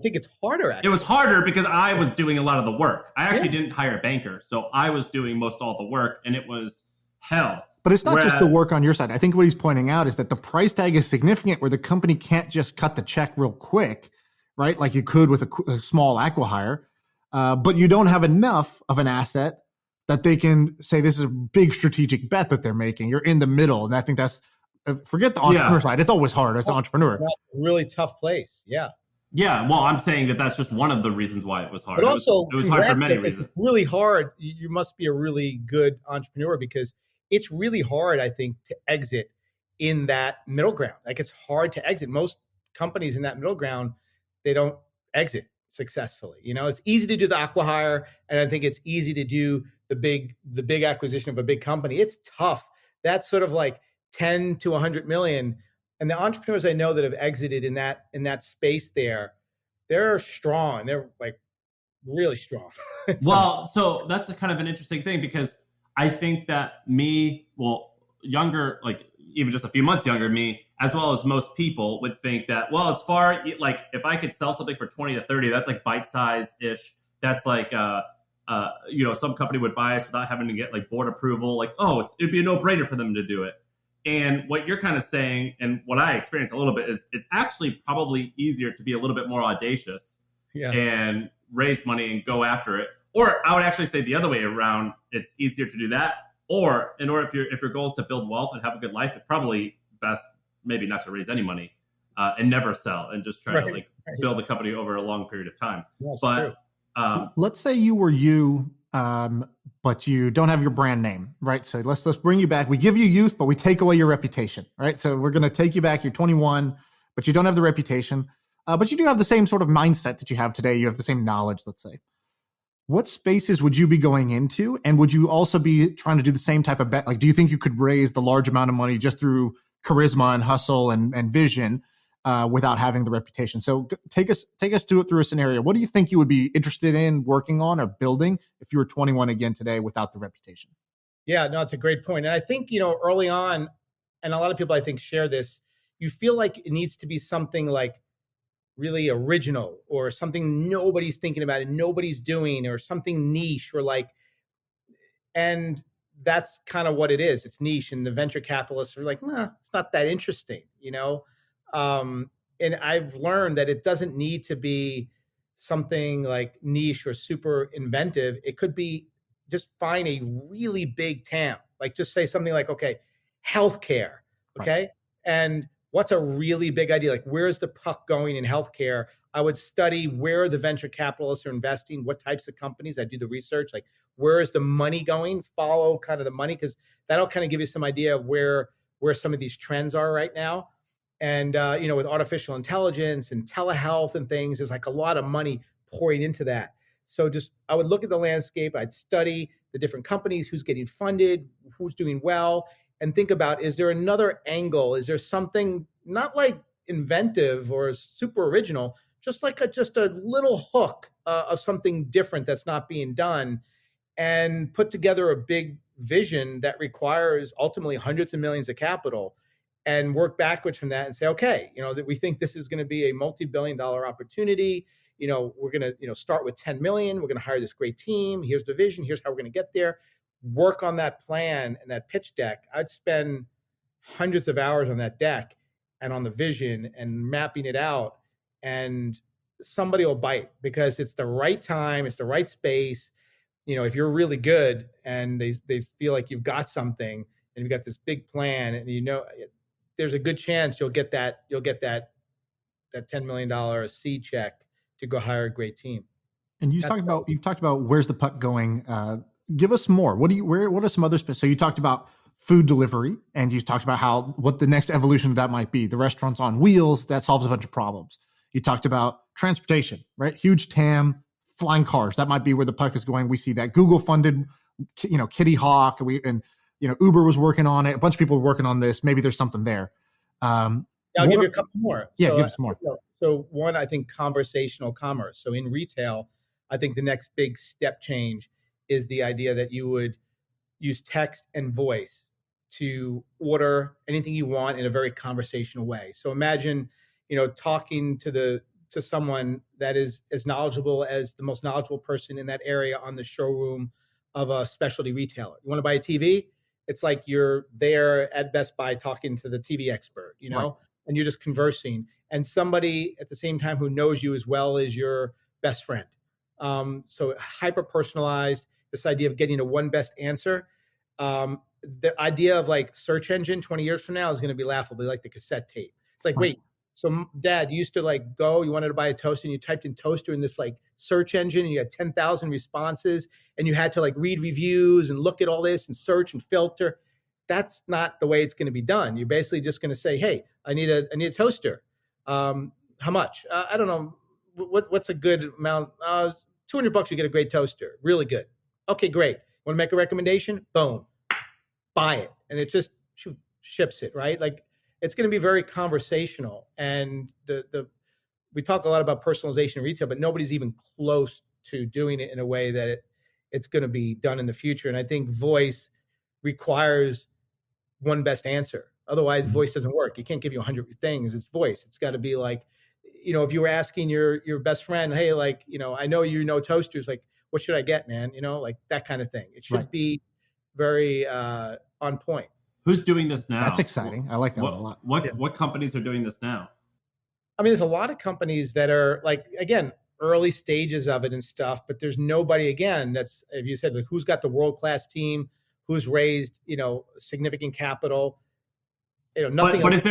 [SPEAKER 4] think it's harder. Actually.
[SPEAKER 1] It was harder because I was doing a lot of the work. I actually didn't hire a banker, so I was doing most all the work, and it was hell.
[SPEAKER 2] But it's not just the work on your side. I think what he's pointing out is that the price tag is significant where the company can't just cut the check real quick, right? Like you could with a small acqui-hire, but you don't have enough of an asset that they can say this is a big strategic bet that they're making. You're in the middle, and I think that's forget the entrepreneur side. It's always hard as an entrepreneur.
[SPEAKER 4] That's a really tough place. Yeah.
[SPEAKER 1] Yeah. Well, I'm saying that that's just one of the reasons why it was hard.
[SPEAKER 4] But also,
[SPEAKER 1] it was hard for many reasons.
[SPEAKER 4] It's really hard. You must be a really good entrepreneur because it's really hard, I think, to exit in that middle ground. Like it's hard to exit. Most companies in that middle ground, they don't exit successfully. It's easy to do the acqui-hire, and I think it's easy to do the big acquisition of a big company. It's tough. That's sort of like 10 to 100 million. And the entrepreneurs I know that have exited in that space they're strong. They're like really strong.
[SPEAKER 1] Well, so that's kind of an interesting thing because I think that younger, like even just a few months younger me, as well as most people would think that, well, as far like if I could sell something for 20 to 30, that's like bite size ish. That's like, some company would buy us without having to get like board approval. Like, it'd be a no brainer for them to do it. And what you're kind of saying, and what I experienced a little bit, is it's actually probably easier to be a little bit more audacious and raise money and go after it. Or I would actually say the other way around, it's easier to do that. Or if your goal is to build wealth and have a good life, it's probably best maybe not to raise any money. and never sell and just try to build the company over a long period of time.
[SPEAKER 4] That's
[SPEAKER 1] but
[SPEAKER 2] let's say you were you, but you don't have your brand name, right? So let's bring you back. We give you youth, but we take away your reputation, right? So we're going to take you back. You're 21, but you don't have the reputation, but you do have the same sort of mindset that you have today. You have the same knowledge, let's say. What spaces would you be going into? And would you also be trying to do the same type of bet? Like, do you think you could raise the large amount of money just through charisma and hustle and vision without having the reputation? So take us through a scenario. What do you think you would be interested in working on or building if you were 21 again today without the reputation?
[SPEAKER 4] Yeah, no, it's a great point. And I think, early on, and a lot of people I think share this, you feel like it needs to be something like really original or something nobody's thinking about and nobody's doing, or something niche, or and that's kind of what it is. It's niche, and the venture capitalists are like, nah, it's not that interesting, and I've learned that it doesn't need to be something like niche or super inventive. It could be just find a really big TAM, like just say something like, okay, healthcare. Okay. Right. And what's a really big idea? Like, where's the puck going in healthcare? I would study where the venture capitalists are investing, what types of companies. I do the research, like where is the money going? Follow kind of the money, because that'll kind of give you some idea of where some of these trends are right now. And with artificial intelligence and telehealth and things, there's like a lot of money pouring into that. So I would look at the landscape. I'd study the different companies, who's getting funded, who's doing well, and think about, is there another angle? Is there something not like inventive or super original, just like a little hook of something different that's not being done, and put together a big vision that requires ultimately hundreds of millions of capital, and work backwards from that and say, okay, that we think this is going to be a multi-billion-dollar opportunity. We're going to, start with 10 million. We're going to hire this great team. Here's the vision. Here's how we're going to get there. Work on that plan and that pitch deck. I'd spend hundreds of hours on that deck and on the vision and mapping it out, and somebody will bite, because it's the right time. It's the right space. If you're really good and they feel like you've got something and you've got this big plan, and there's a good chance you'll get that $10 million seed check to go hire a great team.
[SPEAKER 2] And you've talked about where's the puck going. Give us more. What are some other spaces? So you talked about food delivery, and you talked about what the next evolution of that might be. The restaurants on wheels, that solves a bunch of problems. You talked about transportation, right? Huge TAM, flying cars. That might be where the puck is going. We see that Google funded, Kitty Hawk, and Uber was working on it. A bunch of people were working on this. Maybe there's something there.
[SPEAKER 4] I'll give you a couple more.
[SPEAKER 2] Yeah, give us more.
[SPEAKER 4] So one, I think conversational commerce. So in retail, I think the next big step change is the idea that you would use text and voice to order anything you want in a very conversational way. So imagine, talking to someone that is as knowledgeable as the most knowledgeable person in that area on the showroom of a specialty retailer. You want to buy a TV? It's like you're there at Best Buy talking to the TV expert, right. And you're just conversing, and somebody at the same time who knows you as well as your best friend. So hyper personalized, this idea of getting a one best answer. The idea of like search engine 20 years from now is going to be laughable, like the cassette tape. It's like, wait, so Dad, you used to you wanted to buy a toaster, and you typed in toaster in this like search engine, and you had 10,000 responses, and you had to like read reviews and look at all this and search and filter. That's not the way it's going to be done. You're basically just going to say, hey, I need a toaster. How much? I don't know. What's a good amount? $200, you get a great toaster. Really good. Okay, great. Want to make a recommendation? Boom. Buy it. And it just ships it, right? Like, it's going to be very conversational. And we talk a lot about personalization in retail, but nobody's even close to doing it in a way that it's going to be done in the future. And I think voice requires one best answer. Otherwise, voice doesn't work. You can't give you 100 things. It's voice. It's got to be like, if you were asking your best friend, hey, like, I know toasters, like, what should I get, man? Like that kind of thing. It should be very on point.
[SPEAKER 1] Who's doing this now?
[SPEAKER 2] That's exciting. I like that one a lot.
[SPEAKER 1] What companies are doing this now?
[SPEAKER 4] I mean, there's a lot of companies that are like, again, early stages of it and stuff, but there's nobody, again, that's, if you said, like, who's got the world-class team, who's raised, significant capital. nothing.
[SPEAKER 1] But is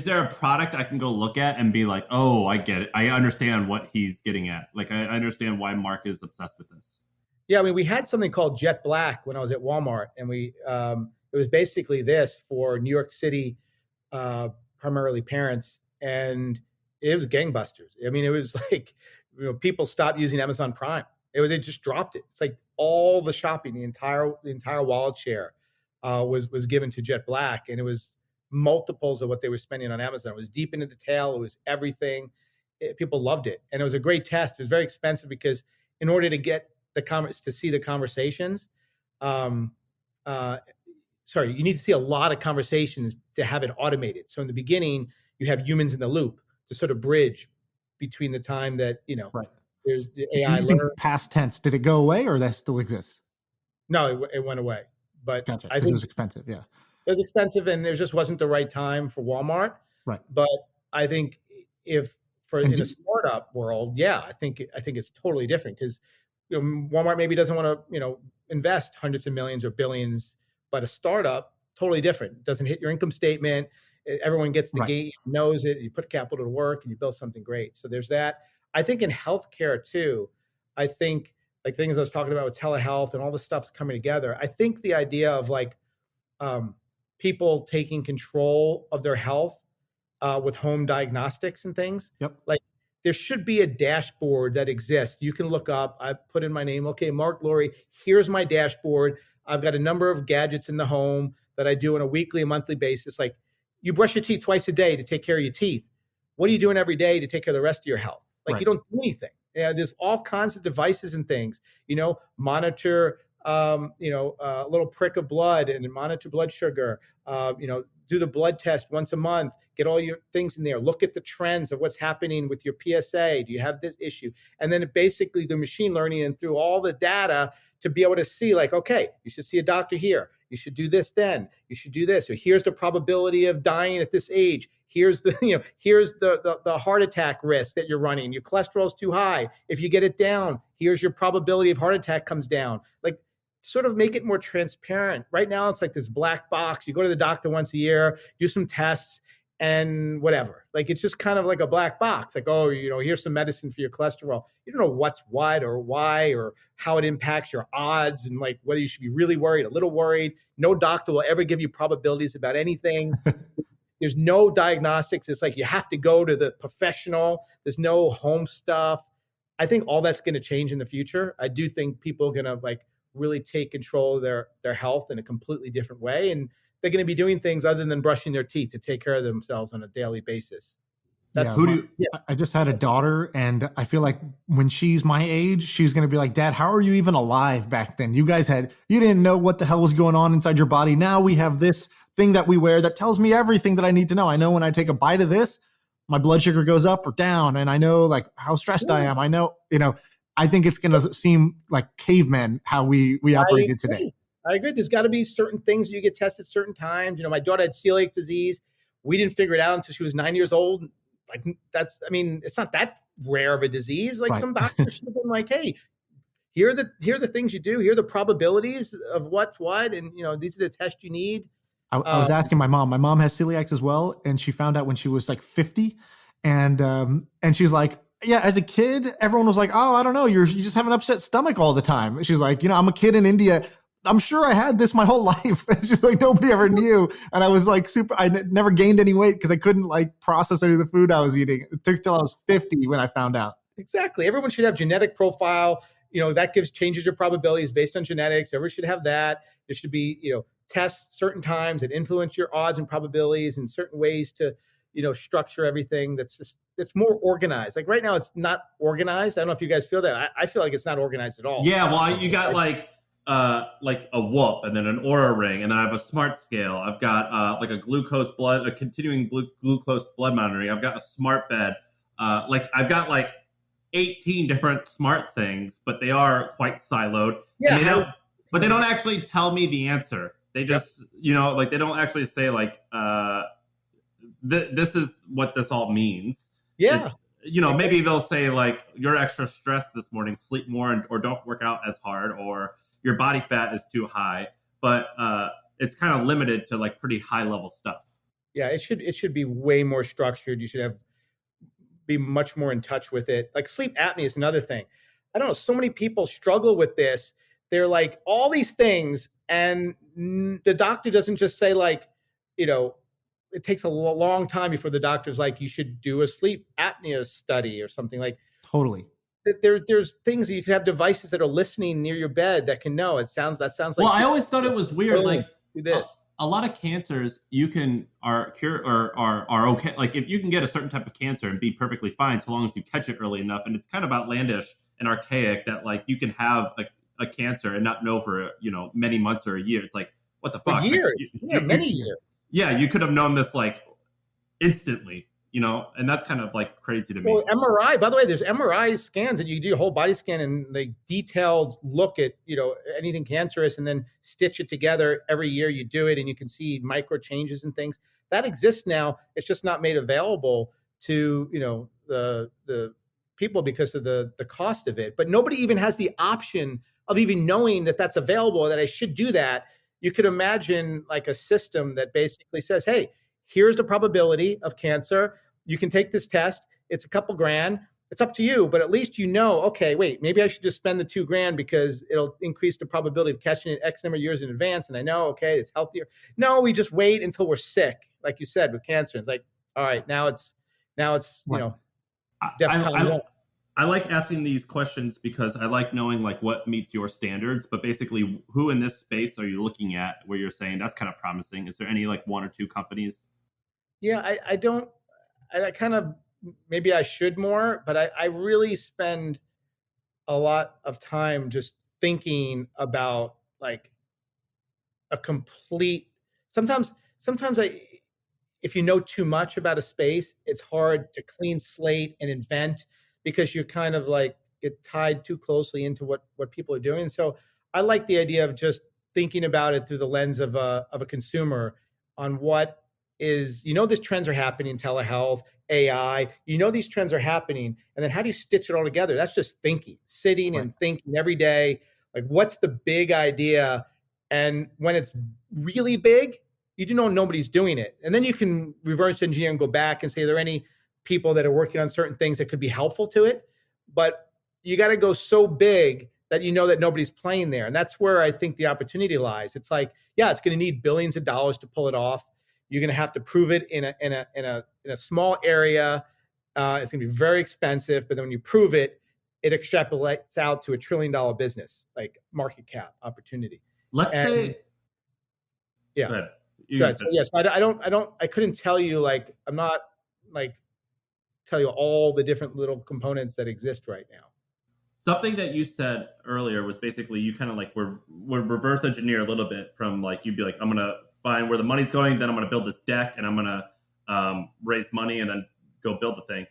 [SPEAKER 1] there a product I can go look at and be like, oh, I get it. I understand what he's getting at. Like, I understand why Mark is obsessed with this.
[SPEAKER 4] Yeah, I mean, we had something called Jet Black when I was at Walmart, and it was basically this for New York City, primarily parents, and it was gangbusters. I mean, it was like, people stopped using Amazon Prime. They just dropped it. It's like all the shopping, the entire wallet share was given to Jet Black, and it was multiples of what they were spending on Amazon. It was deep into the tail. It was everything. People loved it, and it was a great test. It was very expensive because in order to get to see the conversations, you need to see a lot of conversations to have it automated. So in the beginning, you have humans in the loop to sort of bridge between the time that
[SPEAKER 2] right.
[SPEAKER 4] There's the AI.
[SPEAKER 2] Past tense, did it go away or that still exists?
[SPEAKER 4] No, it went away. But
[SPEAKER 2] gotcha, I think it was expensive. Yeah,
[SPEAKER 4] it was expensive, and there just wasn't the right time for Walmart.
[SPEAKER 2] Right.
[SPEAKER 4] But I think in a startup world, yeah, I think it's totally different because Walmart maybe doesn't want to invest hundreds of millions or billions, but a startup totally different. It doesn't hit your income statement. Everyone gets the gate, knows it. You put capital to work and you build something great. So there's that. I think in healthcare too, I think like things I was talking about with telehealth and all this stuff's coming together. I think the idea of like people taking control of their health with home diagnostics and things.
[SPEAKER 2] Yep.
[SPEAKER 4] Like there should be a dashboard that exists. You can look up, I put in my name. Okay, Marc Lore, here's my dashboard. I've got a number of gadgets in the home that I do on a weekly and monthly basis. Like you brush your teeth twice a day to take care of your teeth. What are you doing every day to take care of the rest of your health? Like you don't do anything. Yeah, there's all kinds of devices and things, monitor, a little prick of blood and monitor blood sugar, do the blood test once a month, get all your things in there, look at the trends of what's happening with your PSA. Do you have this issue? And then basically the machine learning and through all the data to be able to see like, okay, you should see a doctor here. You should do this then. You should do this. So here's the probability of dying at this age. Here's the heart attack risk that you're running. Your cholesterol's too high. If you get it down, here's your probability of heart attack comes down. Like sort of make it more transparent. Right now, it's like this black box. You go to the doctor once a year, do some tests and whatever. Like it's just kind of like a black box. Like, oh, here's some medicine for your cholesterol. You don't know what's what or why or how it impacts your odds and like whether you should be really worried, a little worried. No doctor will ever give you probabilities about anything. There's no diagnostics. It's like you have to go to the professional. There's no home stuff. I think all that's going to change in the future. I do think people are going to like really take control of their health in a completely different way. And they're going to be doing things other than brushing their teeth to take care of themselves on a daily basis.
[SPEAKER 2] I just had a daughter, and I feel like when she's my age, she's going to be like, Dad, how are you even alive back then? You didn't know what the hell was going on inside your body. Now we have this thing that we wear that tells me everything that I need to know. I know when I take a bite of this, my blood sugar goes up or down, and I know like how stressed I am. I know, I think it's going to seem like cavemen how we operated today.
[SPEAKER 4] I agree. There's got to be certain things you get tested at certain times. My daughter had celiac disease. We didn't figure it out until she was 9 years old. Like it's not that rare of a disease. Like some doctors should have been like, hey, here are the things you do. Here are the probabilities of what's what. And, these are the tests you need.
[SPEAKER 2] I was asking my mom. My mom has celiac as well. And she found out when she was like 50. And she's like, yeah, as a kid, everyone was like, oh, I don't know. You just have an upset stomach all the time. She's like, I'm a kid in India. I'm sure I had this my whole life. It's just like nobody ever knew. And I was like I never gained any weight because I couldn't like process any of the food I was eating. It took till I was 50 when I found out.
[SPEAKER 4] Exactly. Everyone should have genetic profile. That changes your probabilities based on genetics. Everyone should have that. There should be, tests certain times that influence your odds and probabilities in certain ways to, structure everything that's more organized. Like right now, it's not organized. I don't know if you guys feel that. I feel like it's not organized at all.
[SPEAKER 1] Yeah. Well, you got like a Whoop and then an Oura Ring, and then I have a smart scale. I've got like a continuing glucose blood monitoring. I've got a smart bed. I've got like 18 different smart things, but they are quite siloed.
[SPEAKER 4] Yeah.
[SPEAKER 1] But they don't actually tell me the answer. They just, they don't actually say like, this is what this all means.
[SPEAKER 4] Yeah.
[SPEAKER 1] Maybe they'll say like, you're extra stressed this morning, sleep more or don't work out as hard, or your body fat is too high. But it's kind of limited to like pretty high level stuff.
[SPEAKER 4] Yeah, it should be way more structured. You should be much more in touch with it. Like sleep apnea is another thing. I don't know. So many people struggle with this. They're like all these things, and the doctor doesn't just say like, it takes a long time before the doctor's like, you should do a sleep apnea study or something like.
[SPEAKER 2] Totally.
[SPEAKER 4] There's things that you can have devices that are listening near your bed that can know. That sounds like.
[SPEAKER 1] Well, I always thought it was weird. Like
[SPEAKER 4] do this.
[SPEAKER 1] A lot of cancers are cured or are okay. Like if you can get a certain type of cancer and be perfectly fine so long as you catch it early enough. And it's kind of outlandish and archaic that like you can have a cancer and not know for many months or a year. It's like, what the fuck?
[SPEAKER 4] Years.
[SPEAKER 1] Like,
[SPEAKER 4] many years.
[SPEAKER 1] Yeah, you could have known this like instantly, and that's kind of like crazy to me.
[SPEAKER 4] Well, MRI, by the way, there's MRI scans that you do a whole body scan and they detailed look at, anything cancerous and then stitch it together. Every year you do it and you can see micro changes and things that exist now. It's just not made available to, the people because of the cost of it. But nobody even has the option of even knowing that that's available, that I should do that. You could imagine like a system that basically says, hey, here's the probability of cancer. You can take this test. It's a couple grand. It's up to you, but at least okay, wait, maybe I should just spend the $2,000 because it'll increase the probability of catching it X number of years in advance. And I know, okay, it's healthier. No, we just wait until we're sick, like you said, with cancer. It's like, all right, now it's
[SPEAKER 1] right. I like asking these questions because I like knowing like what meets your standards, but basically who in this space are you looking at where you're saying that's kind of promising? Is there any like one or two companies?
[SPEAKER 4] Yeah, I don't, I kind of, maybe I should more, but I really spend a lot of time just thinking about like a complete, sometimes if you know too much about a space, it's hard to clean slate and invent because you're kind of like get tied too closely into what people are doing. So I like the idea of just thinking about it through the lens of a consumer on what is, these trends are happening, telehealth, AI, these trends are happening. And then how do you stitch it all together? That's just thinking, sitting and thinking every day. Like, what's the big idea? And when it's really big, you do know nobody's doing it. And then you can reverse engineer and go back and say, are there any people that are working on certain things that could be helpful to it? But you got to go so big that that nobody's playing there. And that's where I think the opportunity lies. It's like, yeah, it's going to need billions of dollars to pull it off. You're going to have to prove it in a small area. It's going to be very expensive, but then when you prove it, it extrapolates out to $1 trillion business, like market cap opportunity.
[SPEAKER 1] Let's say,
[SPEAKER 4] yeah.
[SPEAKER 1] Go ahead.
[SPEAKER 4] So yes, I couldn't tell you, like, I'm not like tell you all the different little components that exist right now.
[SPEAKER 1] Something that you said earlier was basically you kind of like were reverse engineer a little bit from like, you'd be like, I'm going to find where the money's going, then I'm going to build this deck and I'm going to raise money and then go build the thing.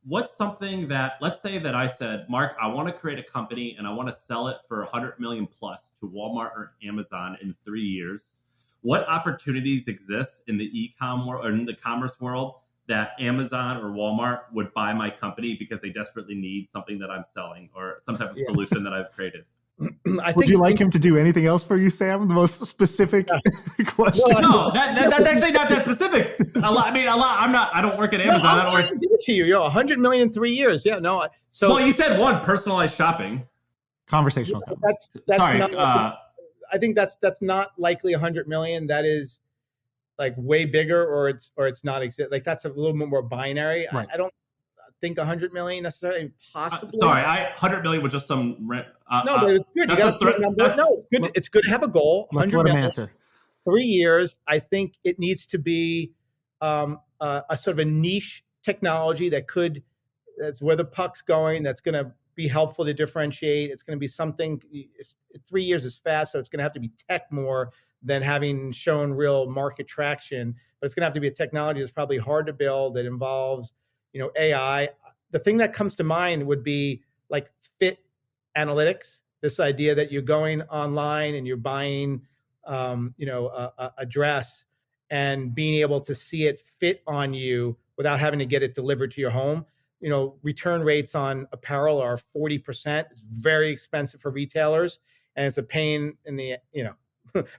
[SPEAKER 1] What's something that, let's say that I said, Mark, I want to create a company and I want to sell it for 100 million plus to Walmart or Amazon in 3 years. What opportunities exist in the e-com world or in the commerce world that Amazon or Walmart would buy my company because they desperately need something that I'm selling or some type of solution that I've created?
[SPEAKER 2] Would you like him to do anything else for you, Sam? The most specific question.
[SPEAKER 1] No, that's actually not that specific. I don't work at Amazon.
[SPEAKER 4] I don't work. Give it to you. 100 million in 3 years. Yeah, no. So
[SPEAKER 1] well, you said one, personalized shopping,
[SPEAKER 2] conversational.
[SPEAKER 4] That's
[SPEAKER 1] sorry.
[SPEAKER 4] Not, I think that's not likely 100 million. That is like way bigger, or it's not exist. Like that's a little bit more binary.
[SPEAKER 2] Right.
[SPEAKER 4] I don't think 100 million necessarily possible.
[SPEAKER 1] 100 million was just some.
[SPEAKER 4] No, but it's good. You got a number. No, it's good. It's good to have a goal.
[SPEAKER 2] Let's let him answer.
[SPEAKER 4] 3 years. I think it needs to be a sort of a niche technology that's where the puck's going. That's going to be helpful to differentiate. It's going to be something. 3 years is fast, so it's going to have to be tech more than having shown real market traction. But it's going to have to be a technology that's probably hard to build, that involves AI. The thing that comes to mind would be like fit analytics. This idea that you're going online and you're buying, a dress and being able to see it fit on you without having to get it delivered to your home. Return rates on apparel are 40%. It's very expensive for retailers, and it's a pain in the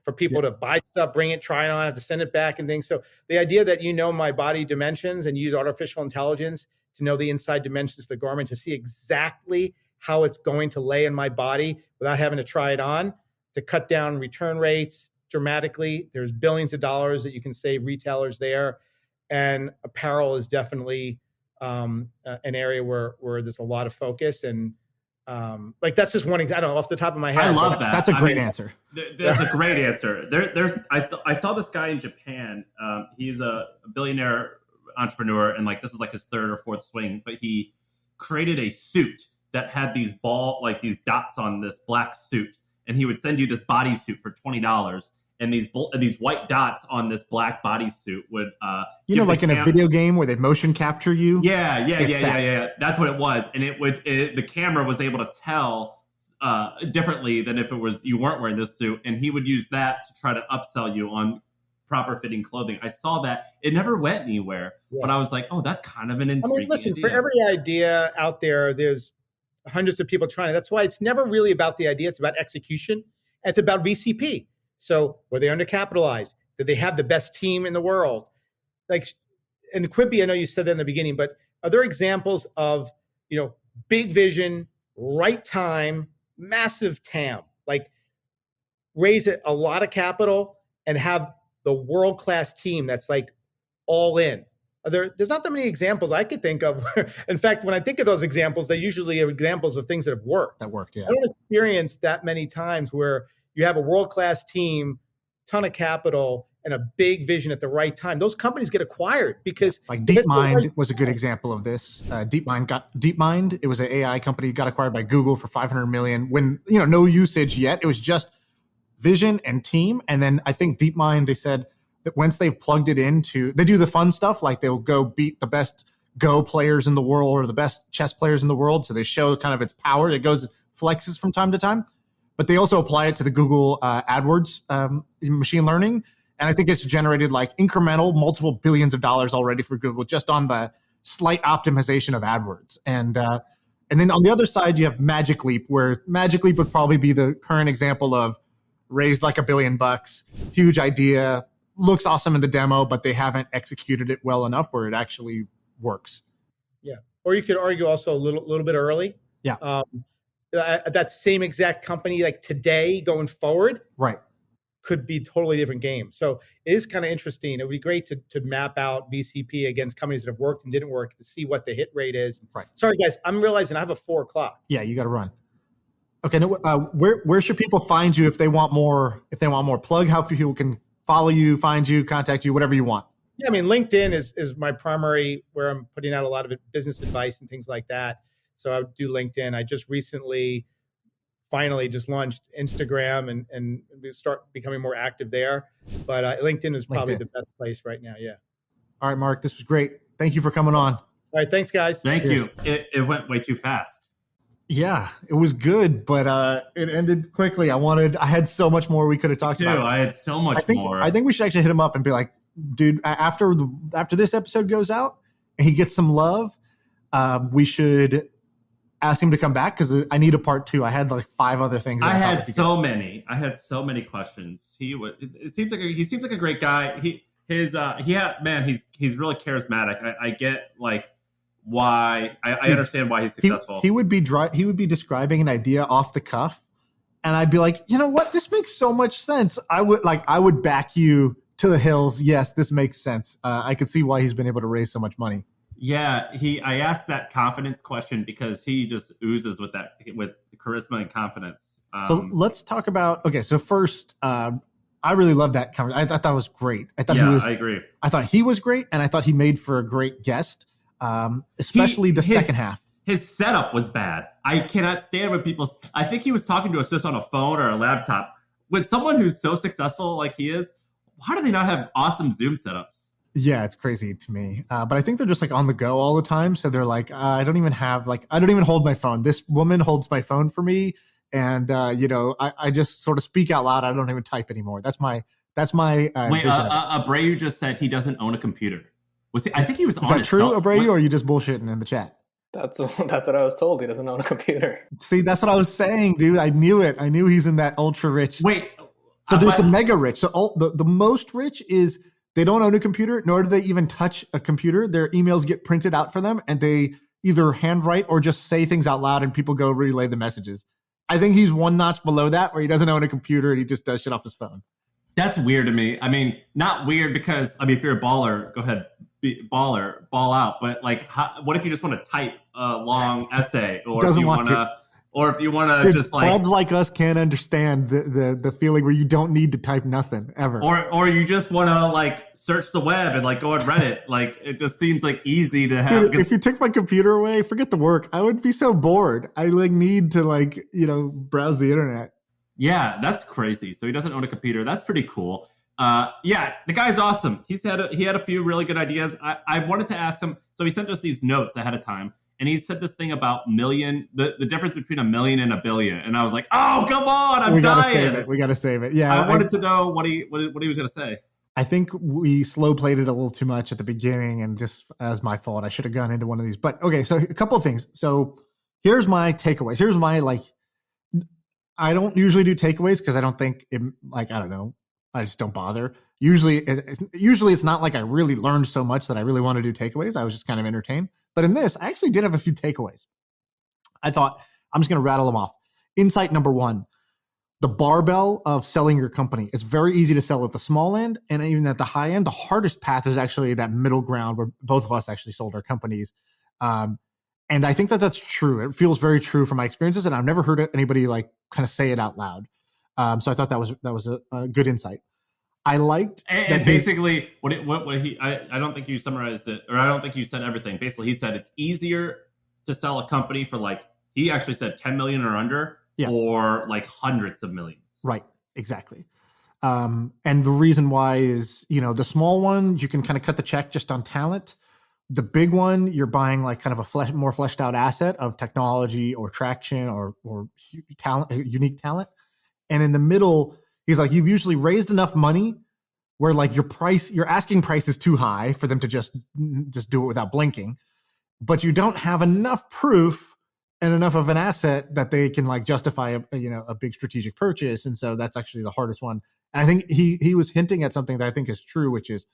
[SPEAKER 4] for people to buy stuff, bring it, try it on, have to send it back and things. So the idea that my body dimensions and use artificial intelligence to know the inside dimensions of the garment, to see exactly how it's going to lay in my body without having to try it on, to cut down return rates dramatically. There's billions of dollars that you can save retailers there. And apparel is definitely an area where there's a lot of focus. And that's just one example. I don't know, off the top of my head.
[SPEAKER 1] I love that.
[SPEAKER 2] That's a great answer.
[SPEAKER 1] That's a great answer. I saw this guy in Japan. He's a billionaire entrepreneur, and this was his third or fourth swing. But he created a suit that had these dots on this black suit, and he would send you this bodysuit for $20. And these white dots on this black bodysuit would,
[SPEAKER 2] in a video game where they motion capture you.
[SPEAKER 1] Yeah. That's what it was, and the camera was able to tell differently than if you weren't wearing this suit, and he would use that to try to upsell you on proper fitting clothing. I saw that. It never went anywhere, but I was like, oh, that's kind of an intriguing
[SPEAKER 4] listen,
[SPEAKER 1] idea.
[SPEAKER 4] For every idea out there, there's hundreds of people trying it. That's why it's never really about the idea. It's about execution. It's about VCP. So were they undercapitalized? Did they have the best team in the world? And Quibi, I know you said that in the beginning, but are there examples of, big vision, right time, massive TAM, raise a lot of capital and have the world-class team that's all in? There's not that many examples I could think of. In fact, when I think of those examples, they usually are examples of things that have worked.
[SPEAKER 2] That worked, yeah.
[SPEAKER 4] I don't experience that many times where you have a world-class team, ton of capital, and a big vision at the right time. Those companies get acquired because
[SPEAKER 2] DeepMind was a good example of this. DeepMind. It was an AI company, got acquired by Google for $500 million. When no usage yet, it was just vision and team. And then I think DeepMind, they said that once they've plugged it into, they do the fun stuff, they'll go beat the best Go players in the world or the best chess players in the world. So they show kind of its power. It flexes from time to time. But they also apply it to the Google AdWords machine learning. And I think it's generated incremental multiple billions of dollars already for Google just on the slight optimization of AdWords. And then on the other side, you have Magic Leap, where Magic Leap would probably be the current example of raised $1 billion, huge idea, looks awesome in the demo, but they haven't executed it well enough where it actually works.
[SPEAKER 4] Yeah. Or you could argue also a little bit early.
[SPEAKER 2] Yeah.
[SPEAKER 4] That same exact company, today going forward,
[SPEAKER 2] right,
[SPEAKER 4] could be a totally different game. So it is kind of interesting. It would be great to map out VCP against companies that have worked and didn't work to see what the hit rate is.
[SPEAKER 2] Right.
[SPEAKER 4] Sorry, guys, I'm realizing I have a 4:00.
[SPEAKER 2] Yeah, you got to run. Okay, where should people find you if they want more? If they want more, plug how people can follow you, find you, contact you, whatever you want.
[SPEAKER 4] Yeah, LinkedIn is my primary, where I'm putting out a lot of business advice and things like that. So I would do LinkedIn. I just recently, finally, just launched Instagram and start becoming more active there. But LinkedIn is probably the best place right now. Yeah.
[SPEAKER 2] All right, Marc, this was great. Thank you for coming on.
[SPEAKER 4] All right, thanks, guys.
[SPEAKER 1] Thank you. It went way too fast.
[SPEAKER 2] Yeah, it was good, but it ended quickly. I had so much more we could have talked about.
[SPEAKER 1] I had so much more.
[SPEAKER 2] I think we should actually hit him up and be like, dude, after this episode goes out and he gets some love, we should ask him to come back because I need a part 2. I had 5 other things.
[SPEAKER 1] I had so many questions. He seems like a great guy. He's really charismatic. I get why. I understand why he's successful.
[SPEAKER 2] He would be describing an idea off the cuff, and I'd be like, you know what? This makes so much sense. I would back you to the hills. Yes, this makes sense. I could see why he's been able to raise so much money.
[SPEAKER 1] Yeah, I asked that confidence question because he just oozes with charisma and confidence.
[SPEAKER 2] So let's talk about, okay, so first, I really loved that conversation. I thought it was great. I agree. I thought he was great, and I thought he made for a great guest, especially the second half.
[SPEAKER 1] His setup was bad. I cannot stand when I think he was talking to us just on a phone or a laptop. With someone who's so successful like he is, why do they not have awesome Zoom setups?
[SPEAKER 2] Yeah, it's crazy to me. But I think they're just on the go all the time. So they're I don't even hold my phone. This woman holds my phone for me. And, I just sort of speak out loud. I don't even type anymore. That's my wait,
[SPEAKER 1] Abreu just said he doesn't own a computer. I think he was
[SPEAKER 2] honest. Is that true, Abreu, or are you just bullshitting in the chat?
[SPEAKER 5] That's what I was told. He doesn't own a computer.
[SPEAKER 2] See, that's what I was saying, dude. I knew it. I knew he's in that ultra rich.
[SPEAKER 1] Wait,
[SPEAKER 2] So there's the mega rich. So the most rich is they don't own a computer, nor do they even touch a computer. Their emails get printed out for them, and they either handwrite or just say things out loud, and people go relay the messages. I think he's one notch below that, where he doesn't own a computer and he just does shit off his phone.
[SPEAKER 1] That's weird to me. I mean, not weird because, I mean, if you're a baller, go ahead, ball out. But like, what if you just want to type a long essay, or if you want to, or if you want to just like,
[SPEAKER 2] clubs like us can't understand the feeling where you don't need to type nothing ever,
[SPEAKER 1] or you just want to like search the web and like go on Reddit. Like, it just seems like easy to have.
[SPEAKER 2] Dude, if you took my computer away, forget the work. I would be so bored. I like need to like, browse the internet.
[SPEAKER 1] Yeah, that's crazy. So he doesn't own a computer. That's pretty cool. Yeah, the guy's awesome. He had a few really good ideas. I wanted to ask him. So he sent us these notes ahead of time, and he said this thing about the difference between 1 million and 1 billion. And I was like, oh, come on, I'm dying.
[SPEAKER 2] We got to save it. Yeah,
[SPEAKER 1] I wanted to know what he was going to say.
[SPEAKER 2] I think we slow played it a little too much at the beginning, and just as my fault. I should have gone into one of these. But okay, so a couple of things. So here's my takeaways. Here's my I don't usually do takeaways because I don't think it, I don't know. I just don't bother. Usually it's not like I really learned so much that I really want to do takeaways. I was just kind of entertained. But in this, I actually did have a few takeaways. I thought I'm just going to rattle them off. Insight number 1, the barbell of selling your company. It's very easy to sell at the small end, and even at the high end. The hardest path is actually that middle ground where both of us actually sold our companies. And I think that that's true. It feels very true from my experiences, and I've never heard anybody like kind of say it out loud. So I thought that was a good insight. I liked
[SPEAKER 1] and basically what he I don't think you summarized it, or I don't think you said everything. Basically, he said it's easier to sell a company for like, he actually said 10 million or under, or like hundreds of millions.
[SPEAKER 2] Right, exactly. And the reason why is, the small one, you can kind of cut the check just on talent. The big one, you're buying like kind of a more fleshed out asset of technology or traction or talent, unique talent. And in the middle, he's like, you've usually raised enough money where like your asking price is too high for them to just do it without blinking, but you don't have enough proof and enough of an asset that they can like justify a big strategic purchase. And so that's actually the hardest one. And I think he was hinting at something that I think is true, which is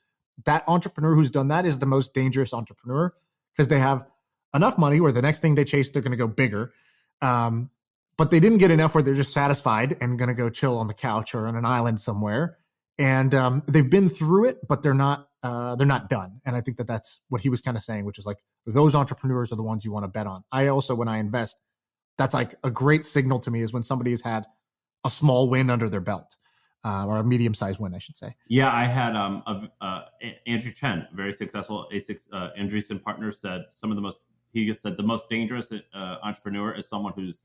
[SPEAKER 2] that entrepreneur who's done that is the most dangerous entrepreneur, because they have enough money where the next thing they chase, they're going to go bigger. But they didn't get enough where they're just satisfied and going to go chill on the couch or on an island somewhere. And they've been through it, but they're not done. And I think that that's what he was kind of saying, which is like, those entrepreneurs are the ones you want to bet on. I also, when I invest, that's like a great signal to me, is when somebody has had a small win under their belt. Or a medium-sized win, I should say.
[SPEAKER 1] Yeah, I had Andrew Chen, very successful Andreessen Partners, said he said the most dangerous entrepreneur is someone who's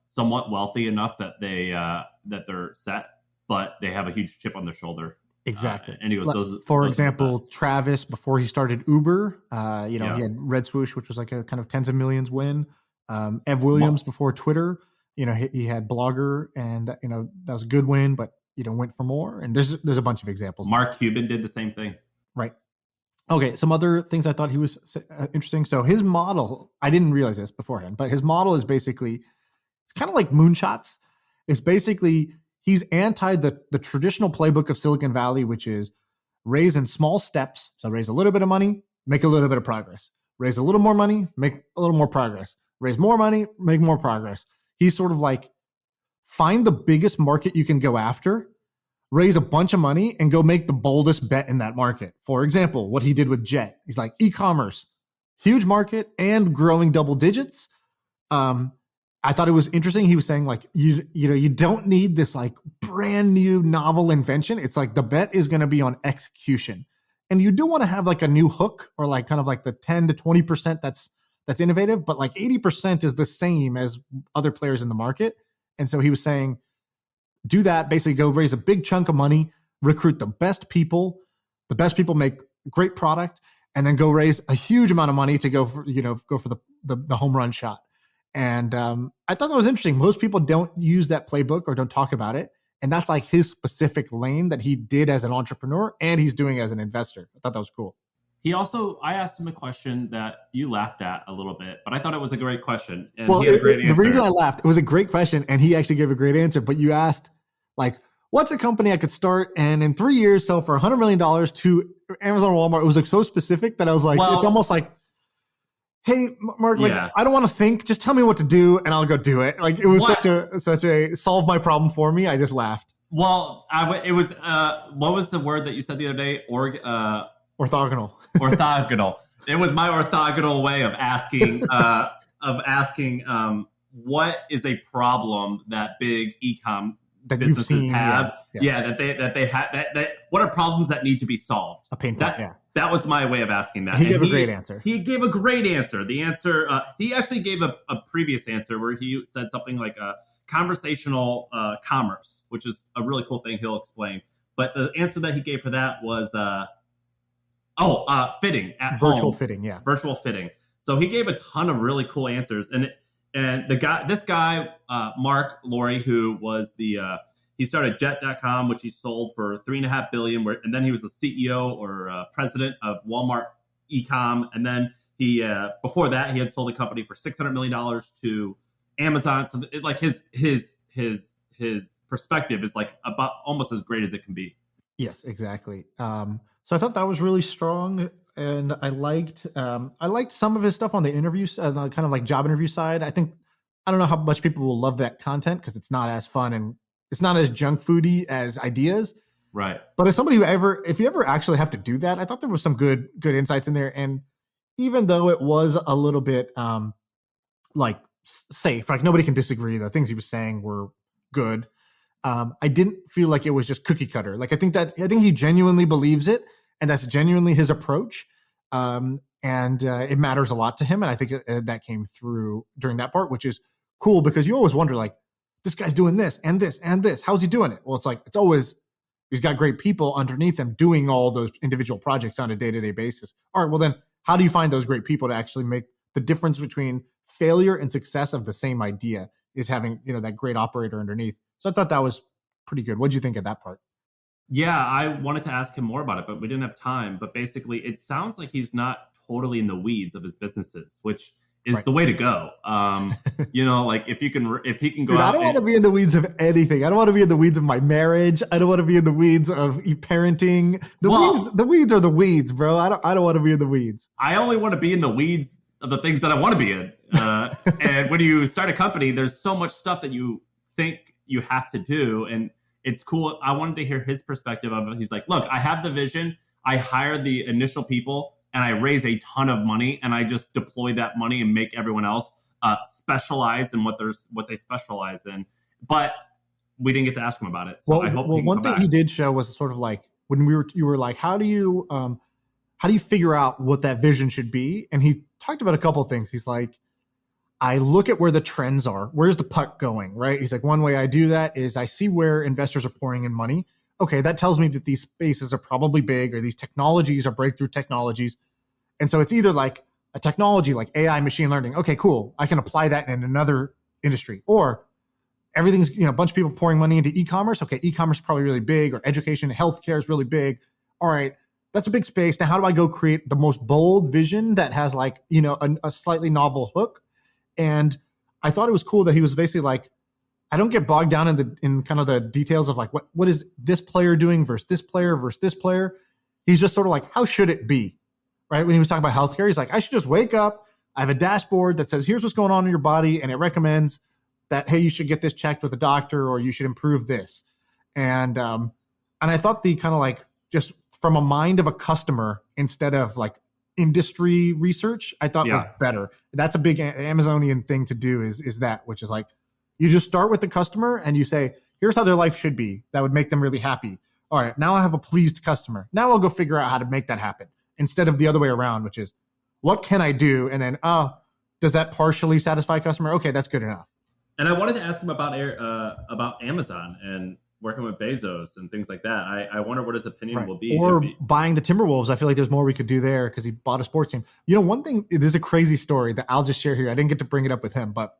[SPEAKER 1] somewhat wealthy enough that they're set, but they have a huge chip on their shoulder.
[SPEAKER 2] Exactly.
[SPEAKER 1] And he goes,
[SPEAKER 2] for example, Travis, before he started Uber, he had Red Swoosh, which was like a kind of tens of millions win. Ev Williams before Twitter, he had Blogger, and that was a good win, but went for more. And there's a bunch of examples.
[SPEAKER 1] Mark Cuban did the same thing.
[SPEAKER 2] Right. Okay. Some other things I thought he was interesting. So his model, I didn't realize this beforehand, but his model is basically, it's kind of like moonshots. It's basically, he's anti the traditional playbook of Silicon Valley, which is raise in small steps. So raise a little bit of money, make a little bit of progress. Raise a little more money, make a little more progress. Raise more money, make more progress. He's sort of like, find the biggest market you can go after, raise a bunch of money, and go make the boldest bet in that market. For example, what he did with Jet. He's like, e-commerce, huge market and growing double digits. I thought it was interesting. He was saying like, you don't need this like brand new novel invention. It's like the bet is going to be on execution. And you do want to have like a new hook, or like kind of like the 10 to 20% that's innovative, but like 80% is the same as other players in the market. And so he was saying, do that, basically go raise a big chunk of money, recruit the best people make great product, and then go raise a huge amount of money to go for the home run shot. And I thought that was interesting. Most people don't use that playbook or don't talk about it. And that's like his specific lane that he did as an entrepreneur, and he's doing as an investor. I thought that was cool.
[SPEAKER 1] I asked him a question that you laughed at a little bit, but I thought it was a great question. And
[SPEAKER 2] well, the reason I laughed, it was a great question, and he actually gave a great answer. But you asked, like, what's a company I could start and in 3 years sell for $100 million to Amazon or Walmart? It was like so specific that I was like, it's almost like, hey, Mark, like, I don't want to think. Just tell me what to do and I'll go do it. Like, it was such a solve my problem for me. I just laughed.
[SPEAKER 1] Well, it was, what was the word that you said the other day?
[SPEAKER 2] Orthogonal.
[SPEAKER 1] Orthogonal. It was my orthogonal way of asking, what is a problem that big e-com
[SPEAKER 2] that
[SPEAKER 1] businesses have? That they have. That what are problems that need to be solved?
[SPEAKER 2] A pain point.
[SPEAKER 1] That was my way of asking that.
[SPEAKER 2] He gave a great answer.
[SPEAKER 1] He gave a great answer. The answer, he actually gave a previous answer where he said something like conversational commerce, which is a really cool thing he'll explain. But the answer that he gave for that was, fitting at
[SPEAKER 2] virtual
[SPEAKER 1] home.
[SPEAKER 2] Fitting, yeah.
[SPEAKER 1] Virtual fitting. So he gave a ton of really cool answers. And this guy, Marc Lore, who was he started Jet.com, which he sold for $3.5 billion, and then he was the CEO or president of Walmart e-com, and then he before that he had sold the company for $600 million to Amazon. So his perspective is like about almost as great as it can be.
[SPEAKER 2] Yes, exactly. So I thought that was really strong, and I liked some of his stuff on the interviews, kind of like job interview side. I don't know how much people will love that content because it's not as fun and it's not as junk foody as ideas.
[SPEAKER 1] Right.
[SPEAKER 2] But as somebody if you ever actually have to do that, I thought there was some good insights in there. And even though it was a little bit like safe, like nobody can disagree, the things he was saying were good. I didn't feel like it was just cookie cutter. Like I think he genuinely believes it, and that's genuinely his approach. And it matters a lot to him. And I think that came through during that part, which is cool because you always wonder, like, this guy's doing this and this and this. How's he doing it? Well, it's like, it's always, he's got great people underneath him doing all those individual projects on a day-to-day basis. All right, well then, how do you find those great people to actually make the difference between failure and success of the same idea is having, that great operator underneath. So I thought that was pretty good. What'd you think of that part?
[SPEAKER 1] Yeah, I wanted to ask him more about it, but we didn't have time. But basically, it sounds like he's not totally in the weeds of his businesses, which is the way to go. Like if he can go
[SPEAKER 2] Dude,
[SPEAKER 1] out.
[SPEAKER 2] I don't want to be in the weeds of anything. I don't want to be in the weeds of my marriage. I don't want to be in the weeds of parenting. The weeds are the weeds, bro. I don't want to be in the weeds.
[SPEAKER 1] I only want to be in the weeds of the things that I want to be in. And when you start a company, there's so much stuff that you think you have to do. And it's cool. I wanted to hear his perspective of it. He's like, look, I have the vision. I hire the initial people and I raise a ton of money and I just deploy that money and make everyone else specialize in what they specialize in. But we didn't get to ask him about it. So I hope
[SPEAKER 2] one thing he did show was sort of like when you were like, how do you figure out what that vision should be? And he talked about a couple of things. He's like, I look at where the trends are. Where's the puck going, right? He's like, one way I do that is I see where investors are pouring in money. Okay, that tells me that these spaces are probably big or these technologies are breakthrough technologies. And so it's either like a technology like AI, machine learning. Okay, cool. I can apply that in another industry. Or everything's, a bunch of people pouring money into e-commerce. Okay, e-commerce is probably really big, or education, healthcare is really big. All right, that's a big space. Now, how do I go create the most bold vision that has like, a slightly novel hook? And I thought it was cool that he was basically like, I don't get bogged down in kind of the details of like, what is this player doing versus this player versus this player. He's just sort of like, how should it be? Right? When he was talking about healthcare, he's like, I should just wake up. I have a dashboard that says, here's what's going on in your body. And it recommends that, hey, you should get this checked with a doctor or you should improve this. And I thought the kind of like just from a mind of a customer instead of like industry research, I thought was better. That's a big Amazonian thing to do is that, which is like, you just start with the customer and you say, here's how their life should be. That would make them really happy. All right, now I have a pleased customer. Now I'll go figure out how to make that happen. Instead of the other way around, which is, what can I do? And then, does that partially satisfy customer? Okay, that's good enough.
[SPEAKER 1] And I wanted to ask him about Amazon and working with Bezos and things like that. I wonder what his opinion will be.
[SPEAKER 2] Or buying the Timberwolves. I feel like there's more we could do there because he bought a sports team. One thing, there's a crazy story that I'll just share here. I didn't get to bring it up with him, but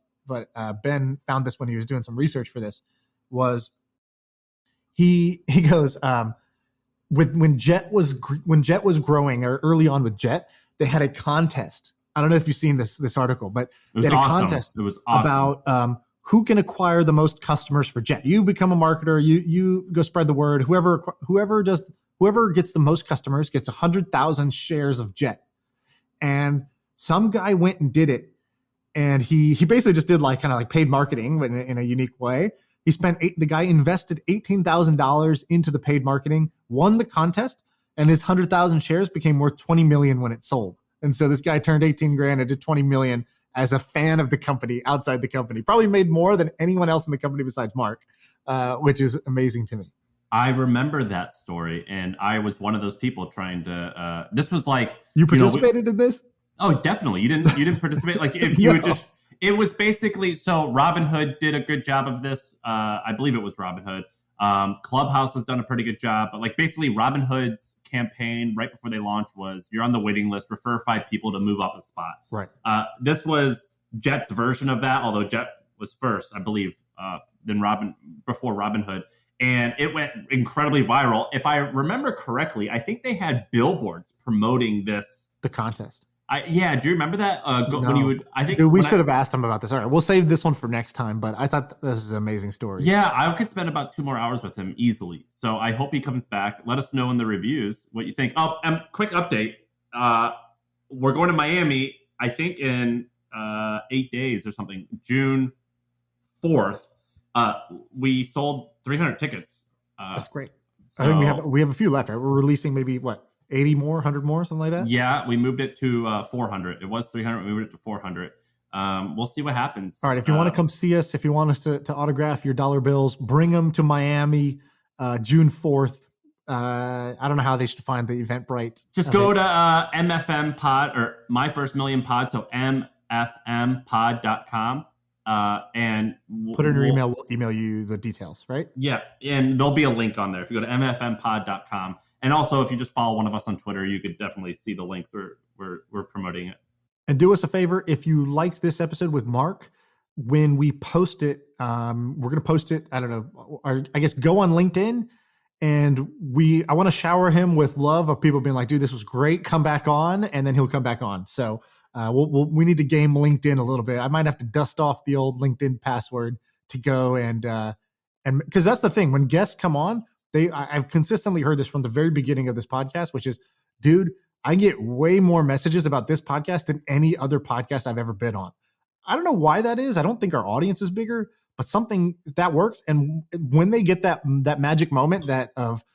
[SPEAKER 2] Ben found this when he was doing some research for this. Was he goes when Jet was growing, or early on with Jet, they had a contest. I don't know if you've seen this article, but they had a contest
[SPEAKER 1] It was awesome.
[SPEAKER 2] About who can acquire the most customers for Jet? You become a marketer, you go spread the word. Whoever gets the most customers gets 100,000 shares of Jet. And some guy went and did it. And he basically just did like kind of like paid marketing in a unique way. The guy invested $18,000 into the paid marketing, won the contest, and his 100,000 shares became worth 20 million when it sold. And so this guy turned 18 grand into 20 million as a fan of the company, outside the company. Probably made more than anyone else in the company besides Mark, which is amazing to me.
[SPEAKER 1] I remember that story, and I was one of those people trying to. This was like
[SPEAKER 2] you participated in this.
[SPEAKER 1] Oh, definitely. You didn't participate. Like if you would just. It was basically so. Robinhood did a good job of this. I believe it was Robinhood. Clubhouse has done a pretty good job, but like basically Robinhood's campaign right before they launched was you're on the waiting list, refer 5 people to move up a spot.
[SPEAKER 2] Right.
[SPEAKER 1] This was Jet's version of that, although Jet was first, I believe, before Robinhood. And it went incredibly viral. If I remember correctly, I think they had billboards promoting the
[SPEAKER 2] contest.
[SPEAKER 1] Do you remember that?
[SPEAKER 2] No.
[SPEAKER 1] When you would, I think,
[SPEAKER 2] dude, we should have asked him about this. All right, we'll save this one for next time. But I thought this is an amazing story.
[SPEAKER 1] Yeah, I could spend about 2 more hours with him easily. So I hope he comes back. Let us know in the reviews what you think. Oh, quick update. We're going to Miami, I think in 8 days or something. June 4th. We sold 300 tickets.
[SPEAKER 2] That's great. So, I think we have a few left. Right? We're releasing maybe 80 more, 100 more, something like that?
[SPEAKER 1] Yeah, we moved it to 400. It was 300. We moved it to 400. We'll see what happens.
[SPEAKER 2] All right, if you want to come see us, if you want us to autograph your dollar bills, bring them to Miami, June 4th. I don't know how they should find the Eventbrite.
[SPEAKER 1] Just go to MFM Pod or My First Million Pod, so mfmpod.com. And
[SPEAKER 2] put in your email. We'll email you the details, right?
[SPEAKER 1] Yeah, and there'll be a link on there. If you go to mfmpod.com. And also, if you just follow one of us on Twitter, you could definitely see the links. We're promoting it.
[SPEAKER 2] And do us a favor, if you liked this episode with Mark, when we post it, we're going to post it. I don't know. I guess go on LinkedIn, and I want to shower him with love of people being like, "Dude, this was great. Come back on," and then he'll come back on. So we need to game LinkedIn a little bit. I might have to dust off the old LinkedIn password to go and because that's the thing when guests come on. I've consistently heard this from the very beginning of this podcast, which is, dude, I get way more messages about this podcast than any other podcast I've ever been on. I don't know why that is. I don't think our audience is bigger, but something that works. And when they get that magic moment of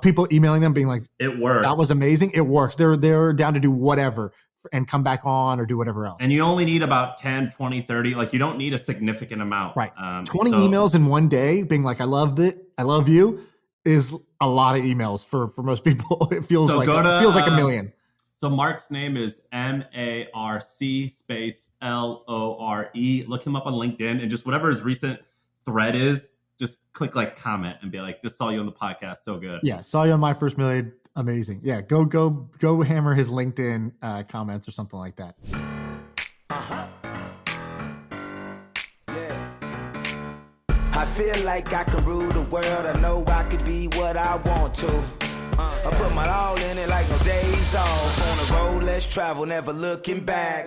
[SPEAKER 2] people emailing them being like,
[SPEAKER 1] it works.
[SPEAKER 2] That was amazing. It works. They're down to do whatever and come back on or do whatever else.
[SPEAKER 1] And you only need about 10, 20, 30. Like you don't need a significant amount.
[SPEAKER 2] Right. 20 emails in one day being like, I loved it. I love you. Is a lot of emails for most people. It feels like a million.
[SPEAKER 1] So Mark's name is MARC space LORE. Look him up on LinkedIn and just whatever his recent thread is, just click like comment and be like, just saw you on the podcast. So good.
[SPEAKER 2] Yeah. Saw you on My First Million. Amazing. Yeah. Go hammer his LinkedIn comments or something like that.
[SPEAKER 3] Uh-huh. I feel like I can rule the world. I know I could be what I want to. I put my all in it like no days off. On the road, let's travel, never looking back.